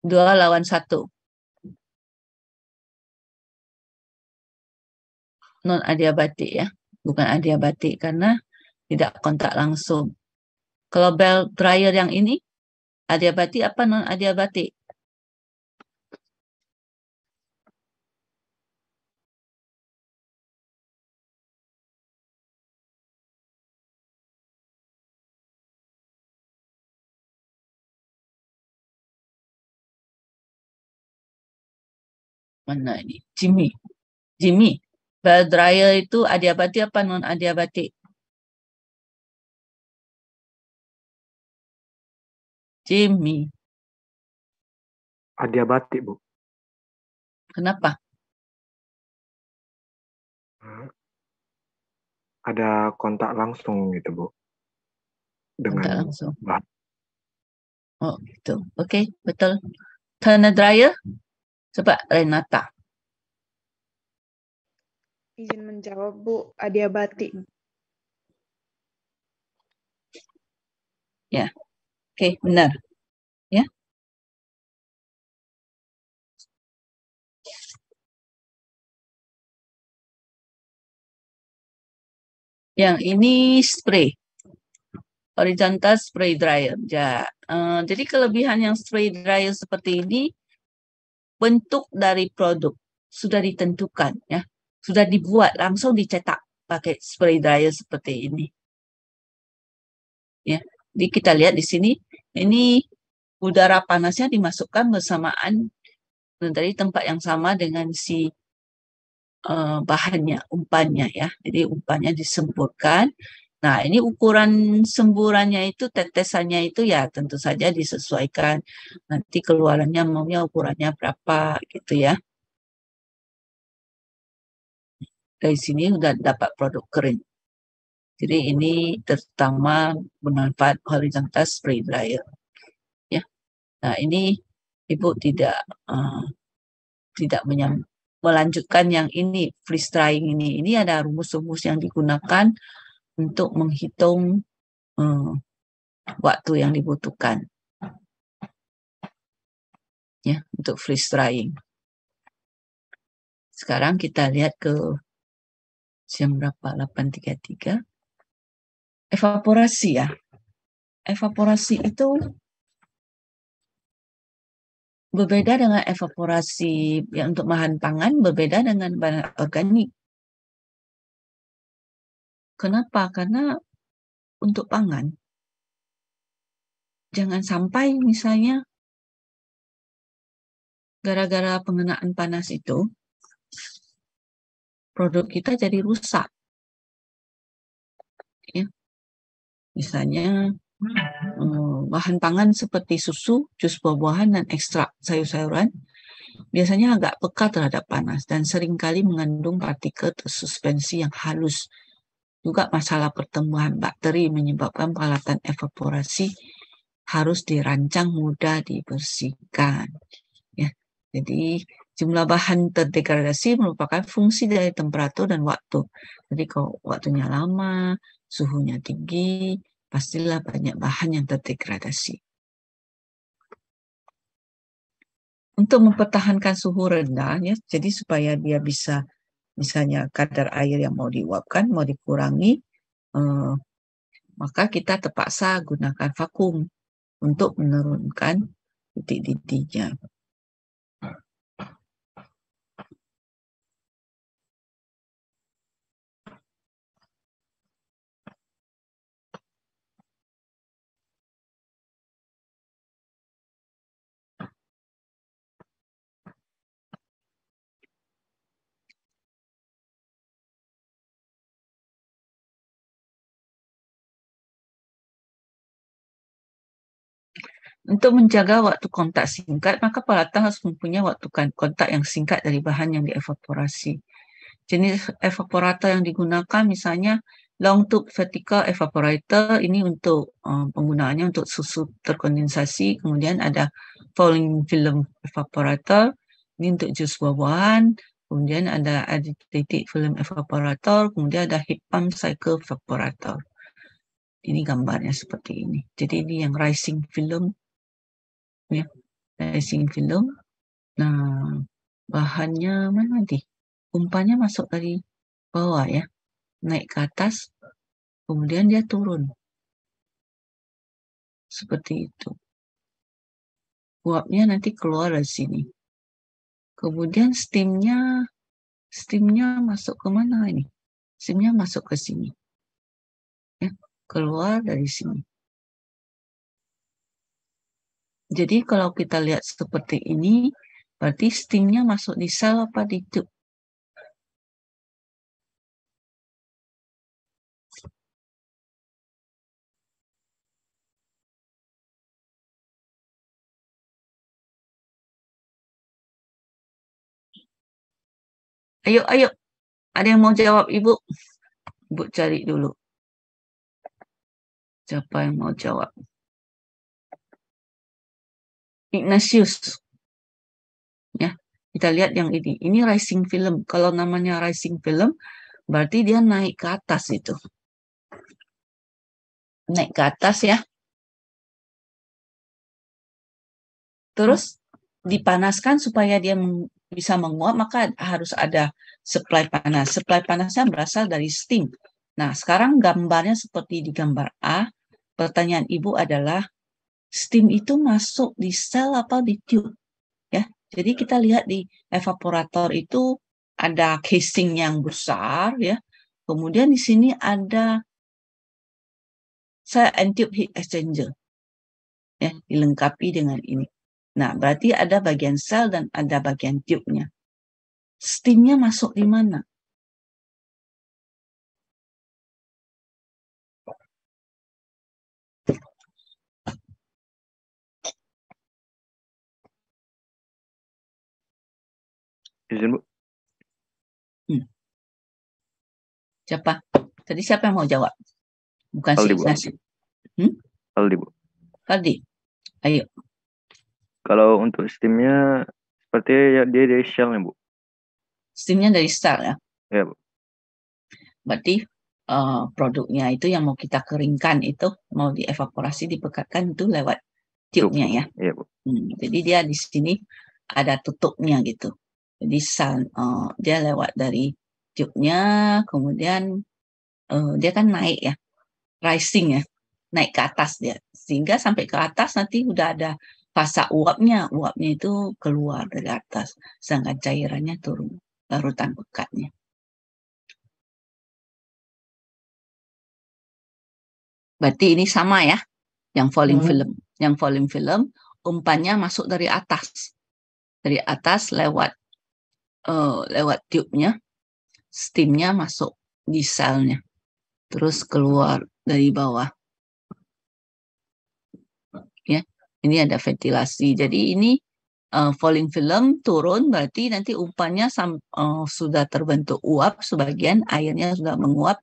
2 lawan 1. Non adiabatik ya. Bukan adiabatik karena tidak kontak langsung. Kalau belt dryer yang ini, adiabatik apa non adiabatik? Mana ini? Jimmy. Belt dryer itu adiabatik apa non adiabatik? Jimmy. Adiabatik, Bu. Kenapa? Ada kontak langsung gitu, Bu. Kontak Dengan langsung. bahan. Oh, gitu. Oke, betul. Turner dryer? Coba Renata. Izin menjawab, Bu. Adiabatik. Ya. Oke, benar. Ya. Yang ini spray. Horizontal spray dryer. Ya. Jadi kelebihan yang spray dryer seperti ini, bentuk dari produk sudah ditentukan, ya, sudah dibuat langsung dicetak pakai spray dryer seperti ini. Ya, jadi kita lihat di sini, ini udara panasnya dimasukkan bersamaan dari tempat yang sama dengan si bahannya, umpannya, ya. Jadi umpannya disemburkan. Nah, ini ukuran semburannya itu, tetesannya itu ya tentu saja disesuaikan. Nanti keluarannya maunya ukurannya berapa gitu ya. Dari sini sudah dapat produk kering. Jadi ini terutama bermanfaat horizontal spray dryer. Ya. Nah, ini Ibu tidak melanjutkan yang ini freeze drying ini. Ini ada rumus-rumus yang digunakan untuk menghitung waktu yang dibutuhkan. Ya, untuk freeze drying. Sekarang kita lihat ke jam berapa? 8.33. Evaporasi ya. Evaporasi itu berbeda dengan evaporasi yang untuk bahan pangan, berbeda dengan bahan organik. Kenapa? Karena untuk pangan, jangan sampai misalnya gara-gara pengenaan panas itu, produk kita jadi rusak. Ya. Misalnya bahan pangan seperti susu, jus buah-buahan, dan ekstrak sayur-sayuran biasanya agak peka terhadap panas dan seringkali mengandung partikel tersuspensi yang halus. Juga masalah pertumbuhan bakteri menyebabkan peralatan evaporasi harus dirancang mudah dibersihkan. Ya, jadi jumlah bahan terdegradasi merupakan fungsi dari temperatur dan waktu. Jadi kalau waktunya lama, suhunya tinggi, pastilah banyak bahan yang terdegradasi. Untuk mempertahankan suhu rendah, ya, jadi supaya dia bisa, misalnya kadar air yang mau diuapkan, mau dikurangi, maka kita terpaksa gunakan vakum untuk menurunkan titik-titiknya. Untuk menjaga waktu kontak singkat, maka peralatan harus mempunyai waktu kontak yang singkat dari bahan yang dievaporasi. Jenis evaporator yang digunakan misalnya long tube vertical evaporator, ini untuk penggunaannya untuk susu terkondensasi. Kemudian ada falling film evaporator, ini untuk jus buah-buahan. Kemudian ada additive film evaporator, kemudian ada heat pump cycle evaporator. Ini gambarnya seperti ini. Jadi ini yang rising film, ya, rising film. Nah, bahannya mana nih? Umpannya masuk dari bawah ya, naik ke atas, kemudian dia turun. Seperti itu. Uapnya nanti keluar dari sini. Kemudian steamnya masuk ke mana ini? Steamnya masuk ke sini. Ya, keluar dari sini. Jadi kalau kita lihat seperti ini, Berarti steamnya masuk di sel apa di tube? Ayo, ayo. Ada yang mau jawab, Ibu? Ibu cari dulu. Siapa yang mau jawab? Ignatius. Ya, kita lihat yang ini. Ini rising film. Kalau namanya rising film, berarti dia naik ke atas itu. Naik ke atas ya. Terus dipanaskan supaya dia bisa menguap, maka harus ada supply panas. Supply panasnya berasal dari steam. Nah, sekarang gambarnya seperti di gambar A. Pertanyaan Ibu adalah, steam itu masuk di sel apa di tube? Ya, jadi kita lihat di evaporator itu ada casing yang besar ya. Kemudian di sini ada cell and tube heat exchanger. Ya, dilengkapi dengan ini. Nah, berarti ada bagian sel dan ada bagian tube-nya. Steam-nya masuk di mana? Izin, Bu. Siapa? Tadi siapa yang mau jawab? Bukan Aldi, si Bu. Ignatius. Aldi, Bu. Aldi, ayo. Kalau untuk steamnya seperti ya dia dari shell nih, Bu. Steam-nya dari sel ya. Ya, Bu. Berarti produknya itu yang mau kita keringkan itu, mau dievaporasi, dipekatkan itu lewat tube-nya ya. Iya, Bu. Jadi dia di sini ada tutupnya gitu. Jadi dia lewat dari tube-nya, kemudian dia kan naik ya, rising ya, naik ke atas dia. Sehingga sampai ke atas nanti udah ada fasa uapnya. Uapnya itu keluar dari atas, sedangkan cairannya turun, larutan pekatnya. Berarti ini sama ya, yang falling film. Yang falling film, umpannya masuk dari atas. Dari atas lewat tube-nya, steam-nya masuk di selnya. Terus keluar dari bawah. Ya, ini ada ventilasi. Jadi ini falling film turun, berarti nanti umpannya sudah terbentuk uap, sebagian airnya sudah menguap,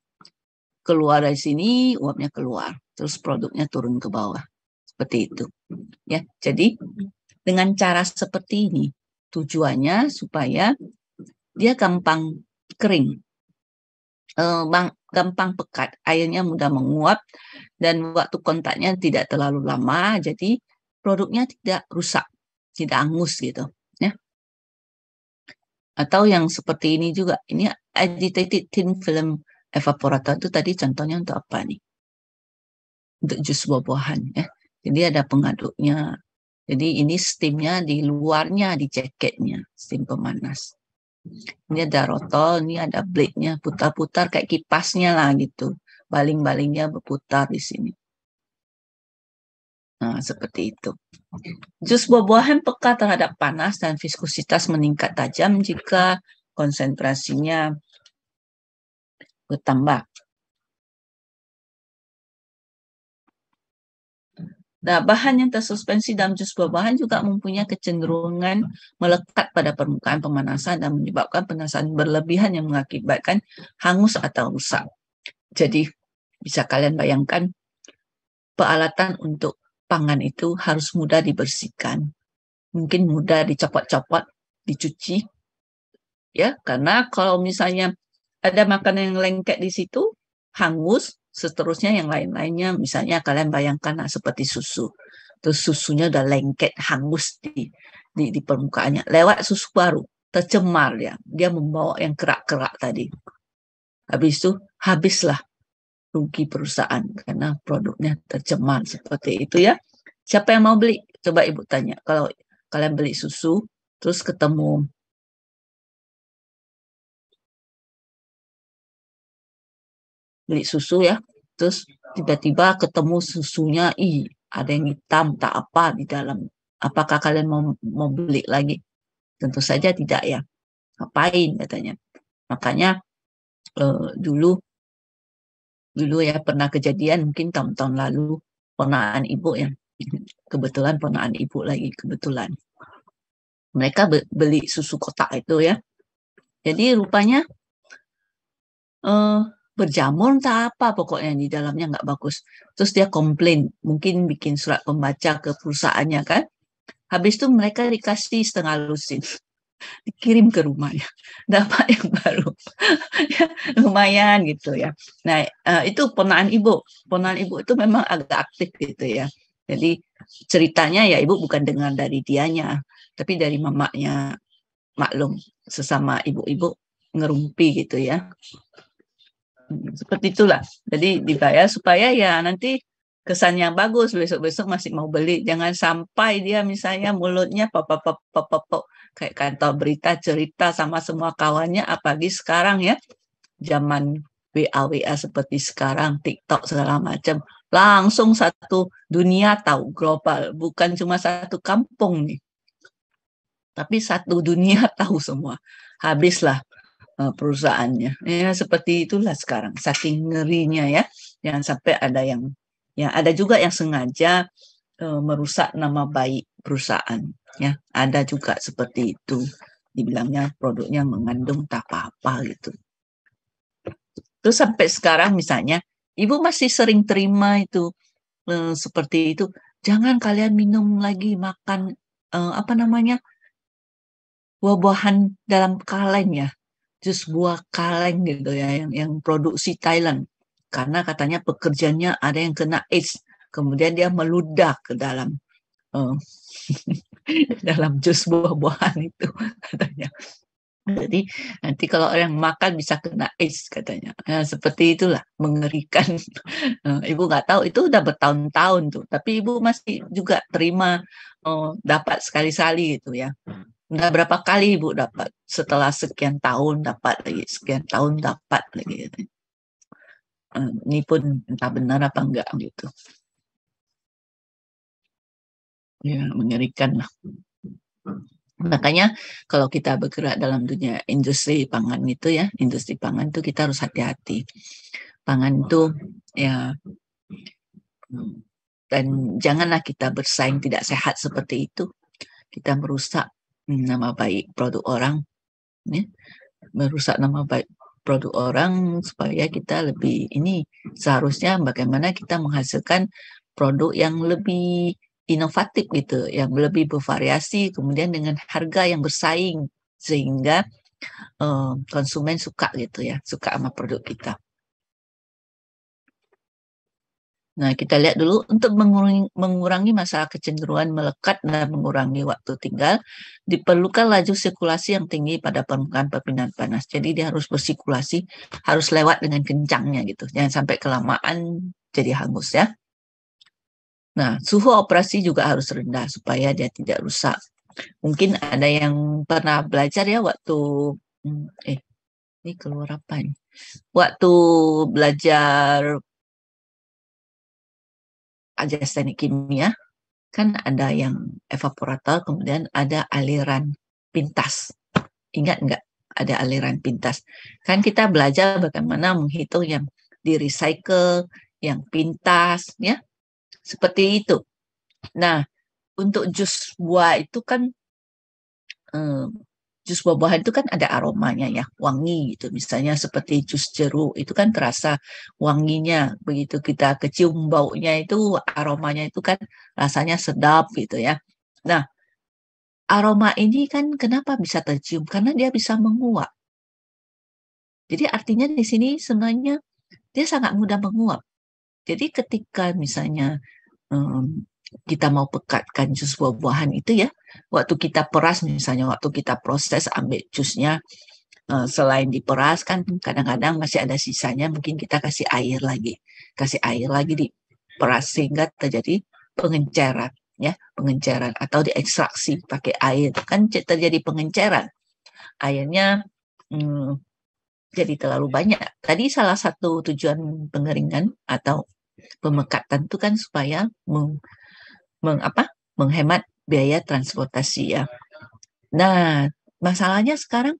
keluar dari sini, uapnya keluar. Terus produknya turun ke bawah. Seperti itu. Ya, jadi dengan cara seperti ini, tujuannya supaya dia gampang kering, gampang pekat, airnya mudah menguap, dan waktu kontaknya tidak terlalu lama, jadi produknya tidak rusak, tidak angus gitu. Ya. Atau yang seperti ini juga, ini agitated thin film evaporator itu tadi contohnya untuk apa nih? Untuk jus buah-buahan ya. Jadi ada pengaduknya. Jadi ini steamnya di luarnya, di jaketnya, steam pemanas. Ini ada rotol, ini ada blade-nya, putar-putar kayak kipasnya lah gitu. Baling-balingnya berputar di sini. Nah, seperti itu. Jus buah-buahan peka terhadap panas dan viskositas meningkat tajam jika konsentrasinya bertambah. Nah, bahan yang tersuspensi dalam jus buah-buahan juga mempunyai kecenderungan melekat pada permukaan pemanasan dan menyebabkan pemanasan berlebihan yang mengakibatkan hangus atau rusak. Jadi, bisa kalian bayangkan, peralatan untuk pangan itu harus mudah dibersihkan. Mungkin mudah dicopot-copot, dicuci. Ya, karena kalau misalnya ada makanan yang lengket di situ, hangus, seterusnya yang lain-lainnya, misalnya kalian bayangkan seperti susu. Terus susunya udah lengket, hangus di permukaannya. Lewat susu baru, tercemar dia membawa yang kerak-kerak tadi. Habis itu, habislah rugi perusahaan karena produknya tercemar seperti itu ya. Siapa yang mau beli? Coba Ibu tanya. Kalau kalian beli susu, terus ketemu beli susu ya, terus tiba-tiba ketemu susunya, ada yang hitam, tak apa di dalam. Apakah kalian mau beli lagi? Tentu saja tidak ya. Ngapain katanya. Makanya dulu ya pernah kejadian mungkin tahun-tahun lalu ponaan ibu yang kebetulan ponaan ibu lagi kebetulan. Mereka beli susu kotak itu ya. Jadi rupanya berjamur entah apa pokoknya di dalamnya nggak bagus. Terus dia komplain, mungkin bikin surat pembaca ke perusahaannya kan. Habis itu mereka dikasih setengah lusin, dikirim ke rumahnya, dapat yang baru. Ya, lumayan gitu ya. Nah itu ponaan ibu itu memang agak aktif gitu ya. Jadi ceritanya ya ibu bukan dengar dari dianya, tapi dari mamanya. Maklum sesama ibu-ibu ngerumpi gitu ya. Seperti itulah. Jadi dibayar supaya ya nanti kesannya bagus, besok-besok masih mau beli. Jangan sampai dia misalnya mulutnya pop kayak kantor berita cerita sama semua kawannya, apalagi sekarang ya zaman WA seperti sekarang, TikTok segala macam, langsung satu dunia tahu, global, bukan cuma satu kampung nih, tapi satu dunia tahu semua. Habislah perusahaannya. Ya seperti itulah sekarang, saking ngerinya ya. Jangan sampai ada yang ada juga yang sengaja merusak nama baik perusahaan ya. Ada juga seperti itu. Dibilangnya produknya mengandung tak apa-apa gitu. Terus sampai sekarang misalnya ibu masih sering terima itu seperti itu. Jangan kalian minum lagi, makan buah-buahan dalam kaleng ya, jus buah kaleng gitu ya, yang produksi Thailand, karena katanya pekerjanya ada yang kena AIDS, kemudian dia meludah ke dalam dalam jus buah-buahan itu katanya. Jadi nanti kalau orang makan bisa kena AIDS katanya. Nah, seperti itulah, mengerikan. Ibu nggak tahu, itu udah bertahun-tahun tuh, tapi ibu masih juga terima dapat sekali-sekali gitu ya. Nggak berapa kali ibu dapat, setelah sekian tahun dapat lagi, sekian tahun dapat lagi gitu. Ini pun entah benar apa enggak gitu ya, mengerikan lah. Makanya kalau kita bergerak dalam dunia industri pangan itu ya, industri pangan itu kita harus hati-hati. Pangan itu ya, dan janganlah kita bersaing tidak sehat seperti itu. Kita merusak nama baik produk orang, ya. Merusak nama baik produk orang supaya kita lebih ini, seharusnya bagaimana kita menghasilkan produk yang lebih inovatif gitu, yang lebih bervariasi, kemudian dengan harga yang bersaing sehingga konsumen suka gitu ya, suka sama produk kita. Nah, kita lihat dulu, untuk mengurangi masalah kecenderungan melekat dan mengurangi waktu tinggal, diperlukan laju sirkulasi yang tinggi pada permukaan perpindahan panas. Jadi dia harus bersirkulasi, harus lewat dengan kencangnya gitu. Jangan sampai kelamaan jadi hangus ya. Nah, suhu operasi juga harus rendah supaya dia tidak rusak. Mungkin ada yang pernah belajar ya waktu, ini keluar apa ini? Waktu belajar ajas teknik kimia, kan ada yang evaporator, kemudian ada aliran pintas. Ingat nggak ada aliran pintas? Kan kita belajar bagaimana menghitung yang di recycle, yang pintas, ya, seperti itu. Nah, untuk jus buah itu kan, jus buah-buahan itu kan ada aromanya ya, wangi gitu. Misalnya seperti jus jeruk itu kan terasa wanginya, begitu kita kecium baunya itu, aromanya itu kan rasanya sedap gitu ya. Nah, aroma ini kan kenapa bisa tercium? Karena dia bisa menguap. Jadi artinya di sini sebenarnya dia sangat mudah menguap. Jadi ketika misalnya kita mau pekatkan jus buah-buahan itu ya, waktu kita peras misalnya, waktu kita proses ambil jusnya, selain diperas kan kadang-kadang masih ada sisanya, mungkin kita kasih air lagi diperas sehingga terjadi pengenceran ya, pengenceran atau diekstraksi pakai air, kan terjadi pengenceran, airnya jadi terlalu banyak. Tadi salah satu tujuan pengeringan atau pemekatan itu kan supaya menghemat biaya transportasi ya. Nah, masalahnya sekarang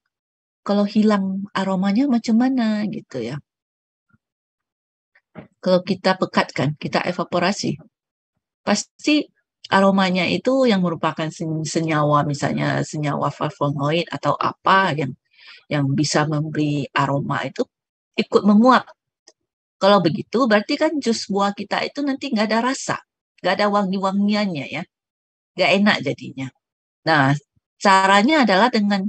kalau hilang aromanya macam mana gitu ya. Kalau kita pekatkan, kita evaporasi, pasti aromanya itu yang merupakan senyawa, misalnya senyawa flavonoid atau apa yang bisa memberi aroma itu ikut menguap. Kalau begitu berarti kan jus buah kita itu nanti nggak ada rasa, nggak ada wangi-wangiannya ya, nggak enak jadinya. Nah, caranya adalah dengan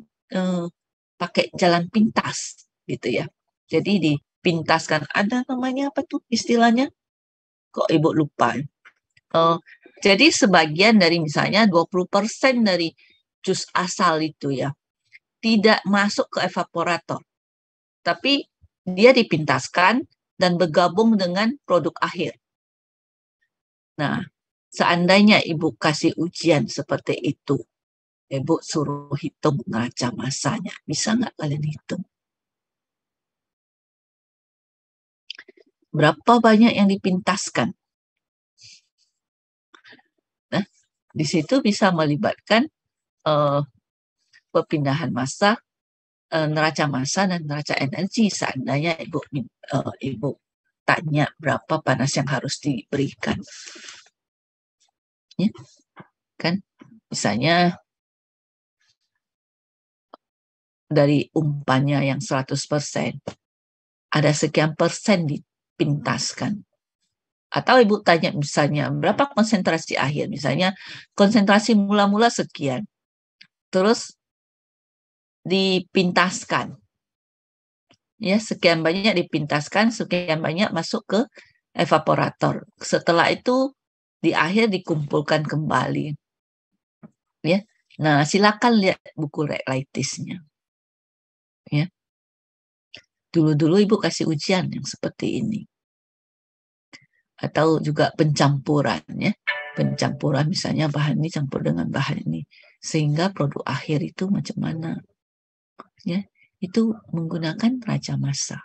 pakai jalan pintas gitu ya. Jadi dipintaskan, ada namanya apa tuh istilahnya? Kok Ibu lupa? Jadi sebagian dari misalnya 20% dari jus asal itu ya tidak masuk ke evaporator, tapi dia dipintaskan dan bergabung dengan produk akhir. Nah, seandainya Ibu kasih ujian seperti itu, Ibu suruh hitung neraca masanya. Bisa nggak kalian hitung? Berapa banyak yang dipintaskan? Nah, di situ bisa melibatkan perpindahan massa, neraca massa dan neraca energi. Seandainya Ibu tanya berapa panas yang harus diberikan. Ya, kan? Misalnya dari umpannya yang 100%, ada sekian persen dipintaskan. Atau Ibu tanya misalnya, berapa konsentrasi akhir? Misalnya konsentrasi mula-mula sekian. Terus dipintaskan. Ya, sekian banyak dipintaskan, sekian banyak masuk ke evaporator. Setelah itu di akhir dikumpulkan kembali. Ya. Nah, silakan lihat buku Realities-nya. Ya. Dulu-dulu Ibu kasih ujian yang seperti ini. Atau juga pencampuran ya. Pencampuran misalnya bahan ini campur dengan bahan ini sehingga produk akhir itu macam mana. Ya, itu menggunakan neraca massa.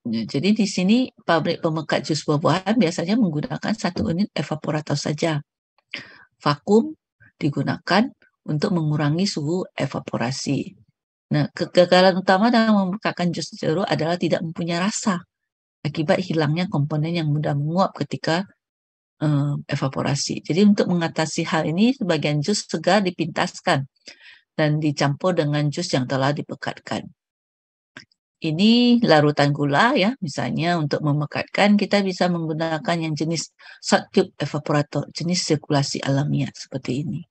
Ya, jadi di sini pabrik pemekat jus buah-buahan biasanya menggunakan 1 unit evaporator saja. Vakum digunakan untuk mengurangi suhu evaporasi. Nah, kegagalan utama dalam memekatkan jus jeruk adalah tidak mempunyai rasa akibat hilangnya komponen yang mudah menguap ketika evaporasi. Jadi untuk mengatasi hal ini, sebagian jus segar dipintaskan dan dicampur dengan jus yang telah dipekatkan. Ini larutan gula ya, misalnya untuk memekatkan kita bisa menggunakan yang jenis short tube evaporator, jenis sirkulasi alamiah seperti ini.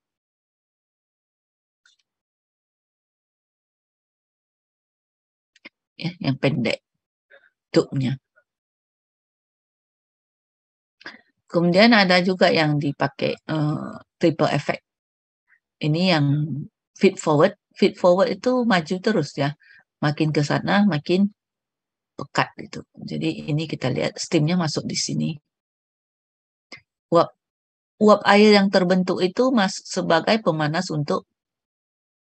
Ya, yang pendek tube-nya. Kemudian ada juga yang dipakai triple effect. Ini yang feed forward. Feed forward itu maju terus ya. Makin ke sana makin pekat gitu. Jadi ini kita lihat steamnya masuk di sini. Uap air yang terbentuk itu sebagai pemanas untuk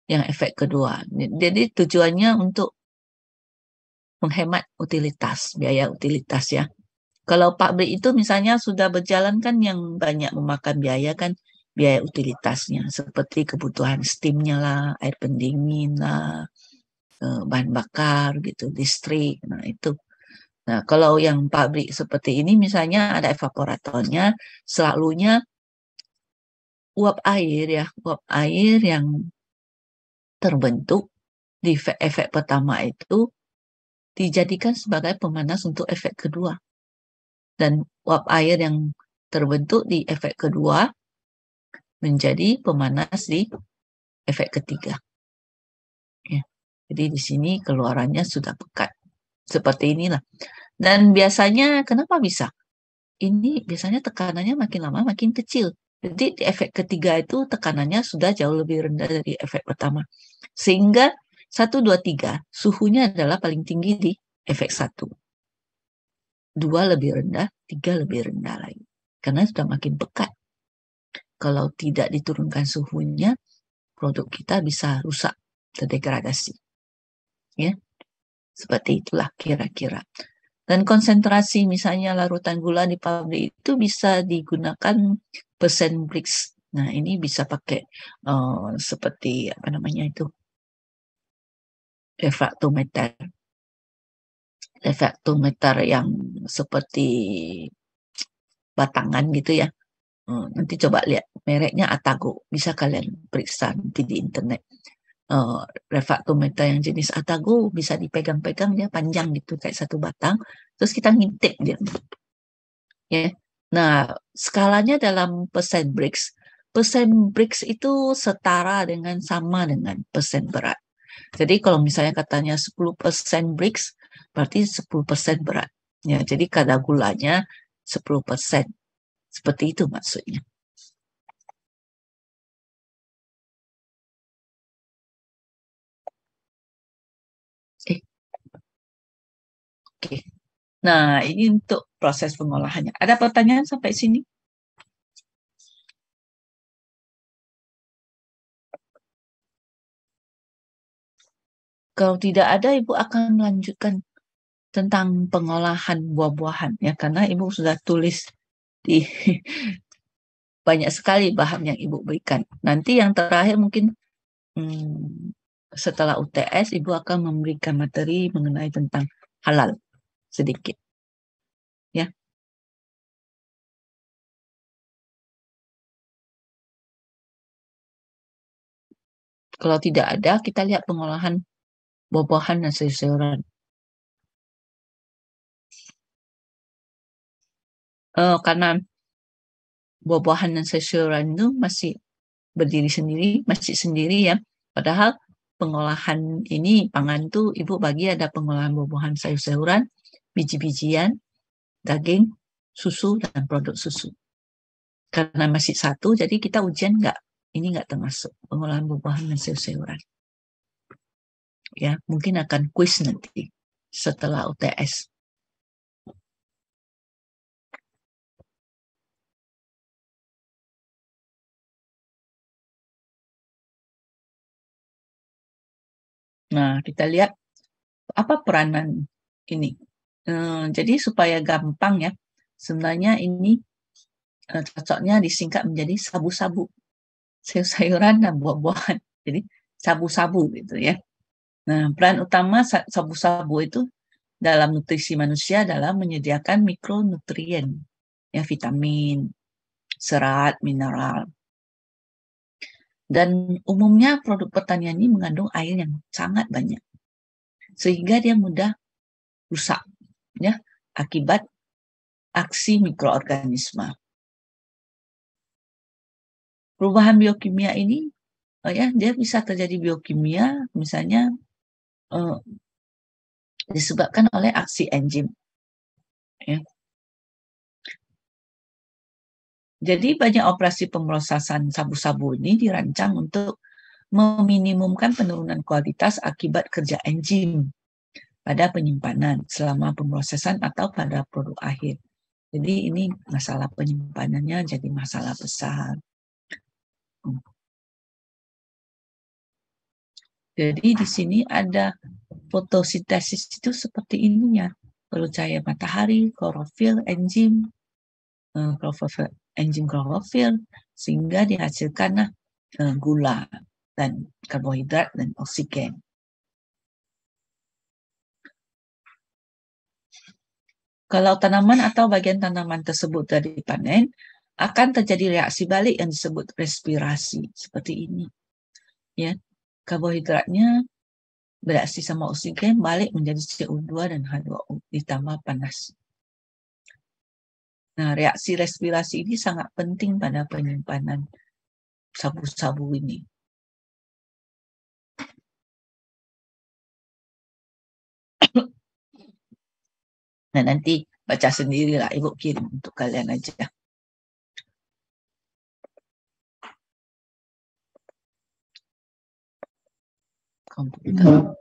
yang efek kedua. Jadi tujuannya untuk menghemat utilitas, biaya utilitas ya. Kalau pabrik itu misalnya sudah berjalan kan yang banyak memakan biaya kan biaya utilitasnya. Seperti kebutuhan steamnya lah, air pendingin lah, bahan bakar gitu, listrik. Nah itu. Nah kalau yang pabrik seperti ini misalnya ada evaporatornya, selalunya uap air yang terbentuk di efek pertama itu dijadikan sebagai pemanas untuk efek kedua. Dan uap air yang terbentuk di efek kedua menjadi pemanas di efek ketiga. Ya. Jadi di sini keluarannya sudah pekat. Seperti inilah. Dan biasanya kenapa bisa? Ini biasanya tekanannya makin lama makin kecil. Jadi di efek ketiga itu tekanannya sudah jauh lebih rendah dari efek pertama. Sehingga 1, 2, 3 suhunya adalah paling tinggi di efek 1. 2 lebih rendah, 3 lebih rendah lagi. Karena sudah makin pekat. Kalau tidak diturunkan suhunya, produk kita bisa rusak, terdegradasi. Ya, seperti itulah kira-kira. Dan konsentrasi misalnya larutan gula di pabrik itu bisa digunakan percent bricks. Nah, ini bisa pakai seperti apa namanya itu, refraktometer. Refraktometer yang seperti batangan gitu ya. Nanti coba lihat mereknya Atago. Bisa kalian periksa nanti di internet. Refraktometer yang jenis Atago bisa dipegang-pegang, dia panjang gitu kayak satu batang. Terus kita ngintip dia. Ya. Nah, skalanya dalam persen bricks. Persen bricks itu setara dengan sama dengan persen berat. Jadi kalau misalnya katanya 10% bricks, berarti 10% berat. Ya, jadi kadar gulanya 10%. Seperti itu maksudnya. Oke. Nah, ini untuk proses pengolahannya. Ada pertanyaan sampai sini? Kalau tidak ada, Ibu akan melanjutkan tentang pengolahan buah-buahan ya, karena Ibu sudah tulis di banyak sekali bahan yang Ibu berikan. Nanti yang terakhir mungkin setelah UTS Ibu akan memberikan materi mengenai tentang halal sedikit. Ya. Kalau tidak ada, kita lihat pengolahan buah-buahan dan sayur-sayuran. Karena buah-buahan dan sayur-sayuran itu masih berdiri sendiri, masih sendiri ya. Padahal pengolahan ini, pangan tuh Ibu bagi ada pengolahan buah-buahan sayur-sayuran, biji-bijian, daging, susu, dan produk susu. Karena masih satu, jadi kita ujian ini nggak termasuk pengolahan buah-buahan dan sayur-sayuran. Ya, mungkin akan kuis nanti setelah UTS. Nah, kita lihat apa peranan ini. Jadi supaya gampang ya, sebenarnya ini cocoknya disingkat menjadi sabu-sabu, sayur-sayuran dan buah-buahan. Jadi sabu-sabu gitu ya. Nah, peran utama sabu-sabu itu dalam nutrisi manusia adalah menyediakan mikronutrien, ya vitamin, serat, mineral. Dan umumnya produk pertanian ini mengandung air yang sangat banyak, sehingga dia mudah rusak, ya, akibat aksi mikroorganisme. Perubahan biokimia ini, ya, dia bisa terjadi biokimia, misalnya disebabkan oleh aksi enzim. Ya. Jadi banyak operasi pemrosesan sabu-sabu ini dirancang untuk meminimumkan penurunan kualitas akibat kerja enzim pada penyimpanan selama pemrosesan atau pada produk akhir. Jadi ini masalah penyimpanannya jadi masalah besar. Jadi di sini ada fotosintesis itu seperti ininya. Perlu cahaya matahari, klorofil, enzim, enzim klorofil, sehingga dihasilkanlah gula dan karbohidrat dan oksigen. Kalau tanaman atau bagian tanaman tersebut sudah dipanen, akan terjadi reaksi balik yang disebut respirasi seperti ini. Ya, karbohidratnya bereaksi sama oksigen balik menjadi CO2 dan H2O ditambah panas. Nah, reaksi respirasi ini sangat penting pada penyimpanan sabu-sabu ini. Nah, nanti baca sendirilah, Ibu kirim untuk kalian aja. Komputer.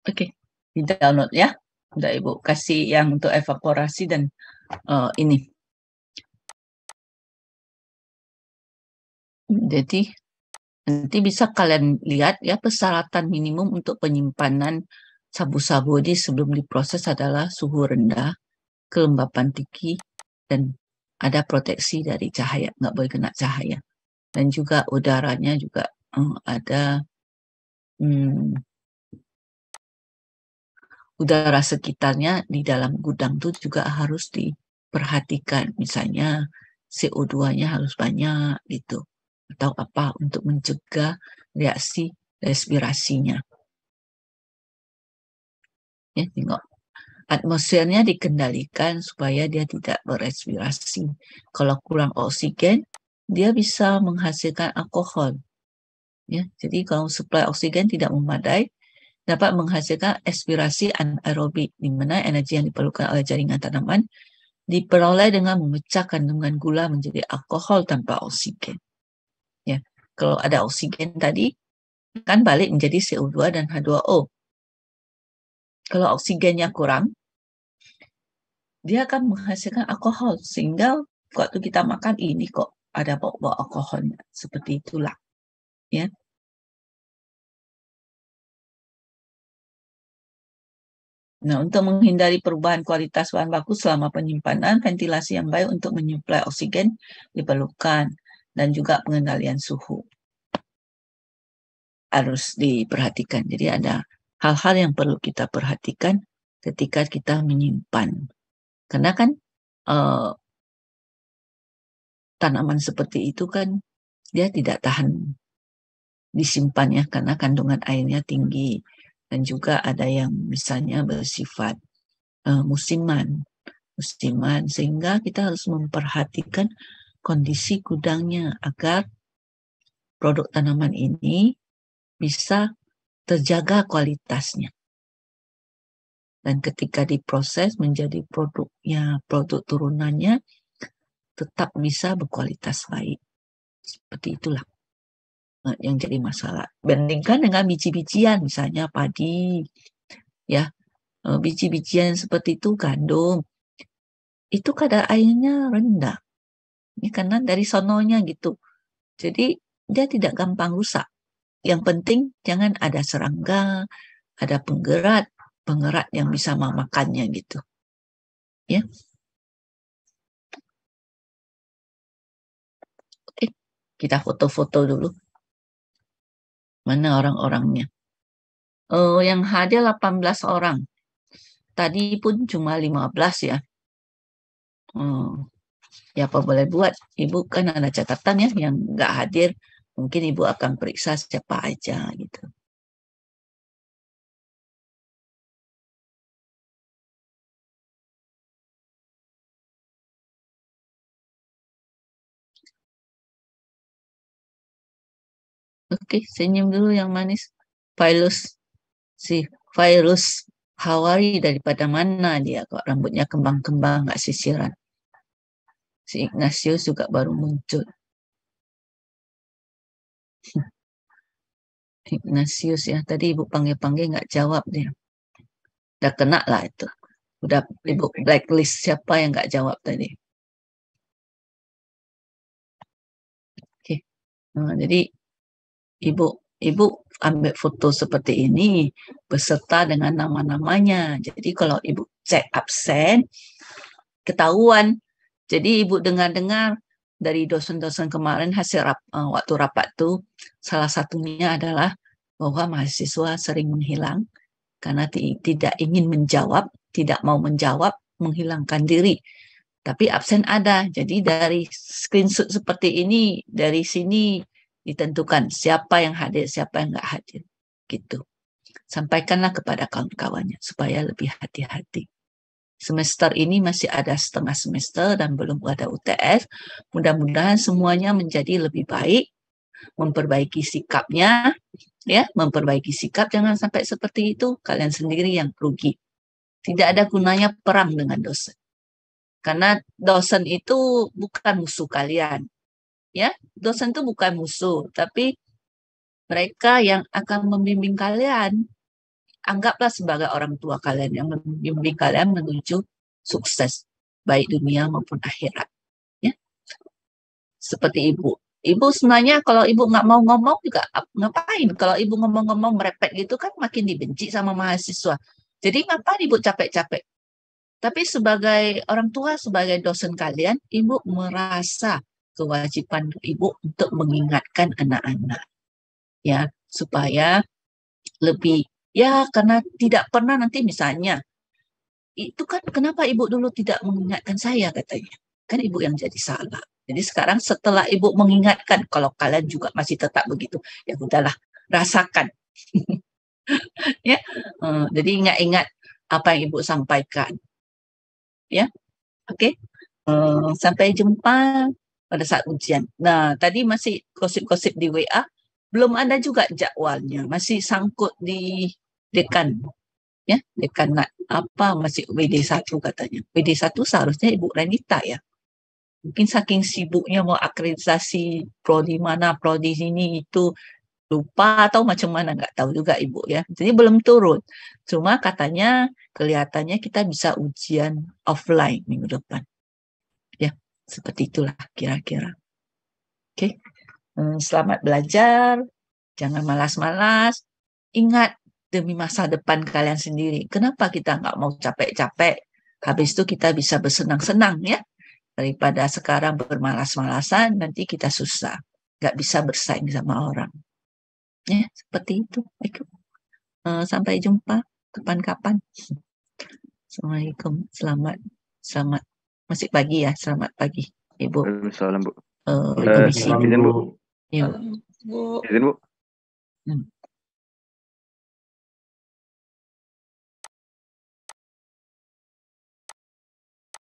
Oke, di download ya. Udah Ibu kasih yang untuk evaporasi dan ini. Jadi nanti bisa kalian lihat ya, persyaratan minimum untuk penyimpanan sabu-sabu ini sebelum diproses adalah suhu rendah, kelembapan tinggi, dan ada proteksi dari cahaya, nggak boleh kena cahaya. Dan juga udaranya juga ada udara sekitarnya di dalam gudang itu juga harus diperhatikan. Misalnya CO2-nya harus banyak gitu. Atau apa untuk mencegah reaksi respirasinya. Ya, tengok. Atmosfernya dikendalikan supaya dia tidak berrespirasi. Kalau kurang oksigen, dia bisa menghasilkan alkohol. Ya, jadi kalau suplai oksigen tidak memadai, dapat menghasilkan ekspirasi anaerobik, di mana energi yang diperlukan oleh jaringan tanaman diperoleh dengan memecah kandungan gula menjadi alkohol tanpa oksigen. Ya, kalau ada oksigen tadi, kan balik menjadi CO2 dan H2O. Kalau oksigennya kurang, dia akan menghasilkan alkohol, sehingga waktu kita makan ini kok ada bau-bau alkoholnya. Seperti itulah. Ya. Nah, untuk menghindari perubahan kualitas bahan baku selama penyimpanan, ventilasi yang baik untuk menyuplai oksigen diperlukan, dan juga pengendalian suhu harus diperhatikan. Jadi ada hal-hal yang perlu kita perhatikan ketika kita menyimpan. Karena kan tanaman seperti itu kan dia tidak tahan disimpan ya, karena kandungan airnya tinggi. Dan juga ada yang misalnya bersifat musiman, sehingga kita harus memperhatikan kondisi gudangnya agar produk tanaman ini bisa terjaga kualitasnya. Dan ketika diproses menjadi produk turunannya tetap bisa berkualitas baik. Seperti itulah yang jadi masalah. Bandingkan dengan biji-bijian, misalnya padi, ya, biji-bijian seperti itu, gandum, itu kadar airnya rendah. Ini karena dari sononya gitu. Jadi dia tidak gampang rusak. Yang penting jangan ada serangga, ada penggerak yang bisa memakannya gitu. Ya. Oke, kita foto-foto dulu. Mana orang-orangnya? Yang hadir 18 orang. Tadi pun cuma 15 ya. Ya apa boleh buat. Ibu kan ada catatan ya yang nggak hadir. Mungkin Ibu akan periksa siapa aja gitu. Oke, senyum dulu yang manis. Virus Hawari daripada mana dia kok rambutnya kembang-kembang nggak sisiran. Si Ignatius juga baru muncul. Ignatius ya, tadi Ibu panggil-panggil nggak jawab dia. Udah kena lah itu. Udah Ibu blacklist siapa yang nggak jawab tadi. Oke. Nah, jadi Ibu ambil foto seperti ini beserta dengan nama-namanya. Jadi kalau Ibu cek absen, ketahuan. Jadi Ibu dengar-dengar dari dosen-dosen kemarin hasil waktu rapat tuh, salah satunya adalah bahwa mahasiswa sering menghilang karena tidak ingin menjawab, tidak mau menjawab, menghilangkan diri. Tapi absen ada. Jadi dari screenshot seperti ini, dari sini ditentukan siapa yang hadir, siapa yang nggak hadir. Gitu. Sampaikanlah kepada kawan-kawannya supaya lebih hati-hati. Semester ini masih ada setengah semester dan belum ada UTS. Mudah-mudahan semuanya menjadi lebih baik, memperbaiki sikapnya, ya, memperbaiki sikap, jangan sampai seperti itu, kalian sendiri yang rugi. Tidak ada gunanya perang dengan dosen. Karena dosen itu bukan musuh kalian. Ya, dosen itu bukan musuh, tapi mereka yang akan membimbing kalian. anggaplah sebagai orang tua kalian yang membimbing kalian menuju sukses, baik dunia maupun akhirat. Ya. Seperti ibu. Ibu sebenarnya kalau ibu nggak mau ngomong juga ngapain? Kalau ibu ngomong-ngomong merepet gitu kan makin dibenci sama mahasiswa. Jadi ngapain ibu capek-capek? Tapi sebagai orang tua, sebagai dosen kalian, ibu merasa kewajiban ibu untuk mengingatkan anak-anak. Ya, supaya lebih, ya karena tidak pernah nanti misalnya, itu kan kenapa ibu dulu tidak mengingatkan saya katanya. Kan ibu yang jadi salah. Jadi sekarang setelah ibu mengingatkan, kalau kalian juga masih tetap begitu, ya udahlah, rasakan. Ya, jadi ingat-ingat apa yang ibu sampaikan. Ya, oke. Sampai jumpa pada saat ujian. Nah, tadi masih gosip-gosip di WA, belum ada juga jadwalnya, masih sangkut di dekan. Ya, dekanat apa masih WD1 katanya. WD1 seharusnya Ibu Renita ya. Mungkin saking sibuknya mau akreditasi prodi mana, prodi sini itu lupa atau macam mana nggak tahu juga Ibu ya. Jadi belum turun. Cuma katanya kelihatannya kita bisa ujian offline minggu depan. Ya, seperti itulah kira-kira. Oke. Selamat belajar. Jangan malas-malas. Ingat demi masa depan kalian sendiri. Kenapa kita nggak mau capek-capek? Habis itu kita bisa bersenang-senang ya. Daripada sekarang bermalas-malasan, nanti kita susah. Nggak bisa bersaing sama orang. Ya, seperti itu. Sampai jumpa kapan-kapan. Assalamualaikum. Selamat. Masih pagi ya. Selamat pagi, Ibu. Waalaikumsalam, Bu. Komisi. Izin, Bu. Yuk. Bu. Izin, Bu.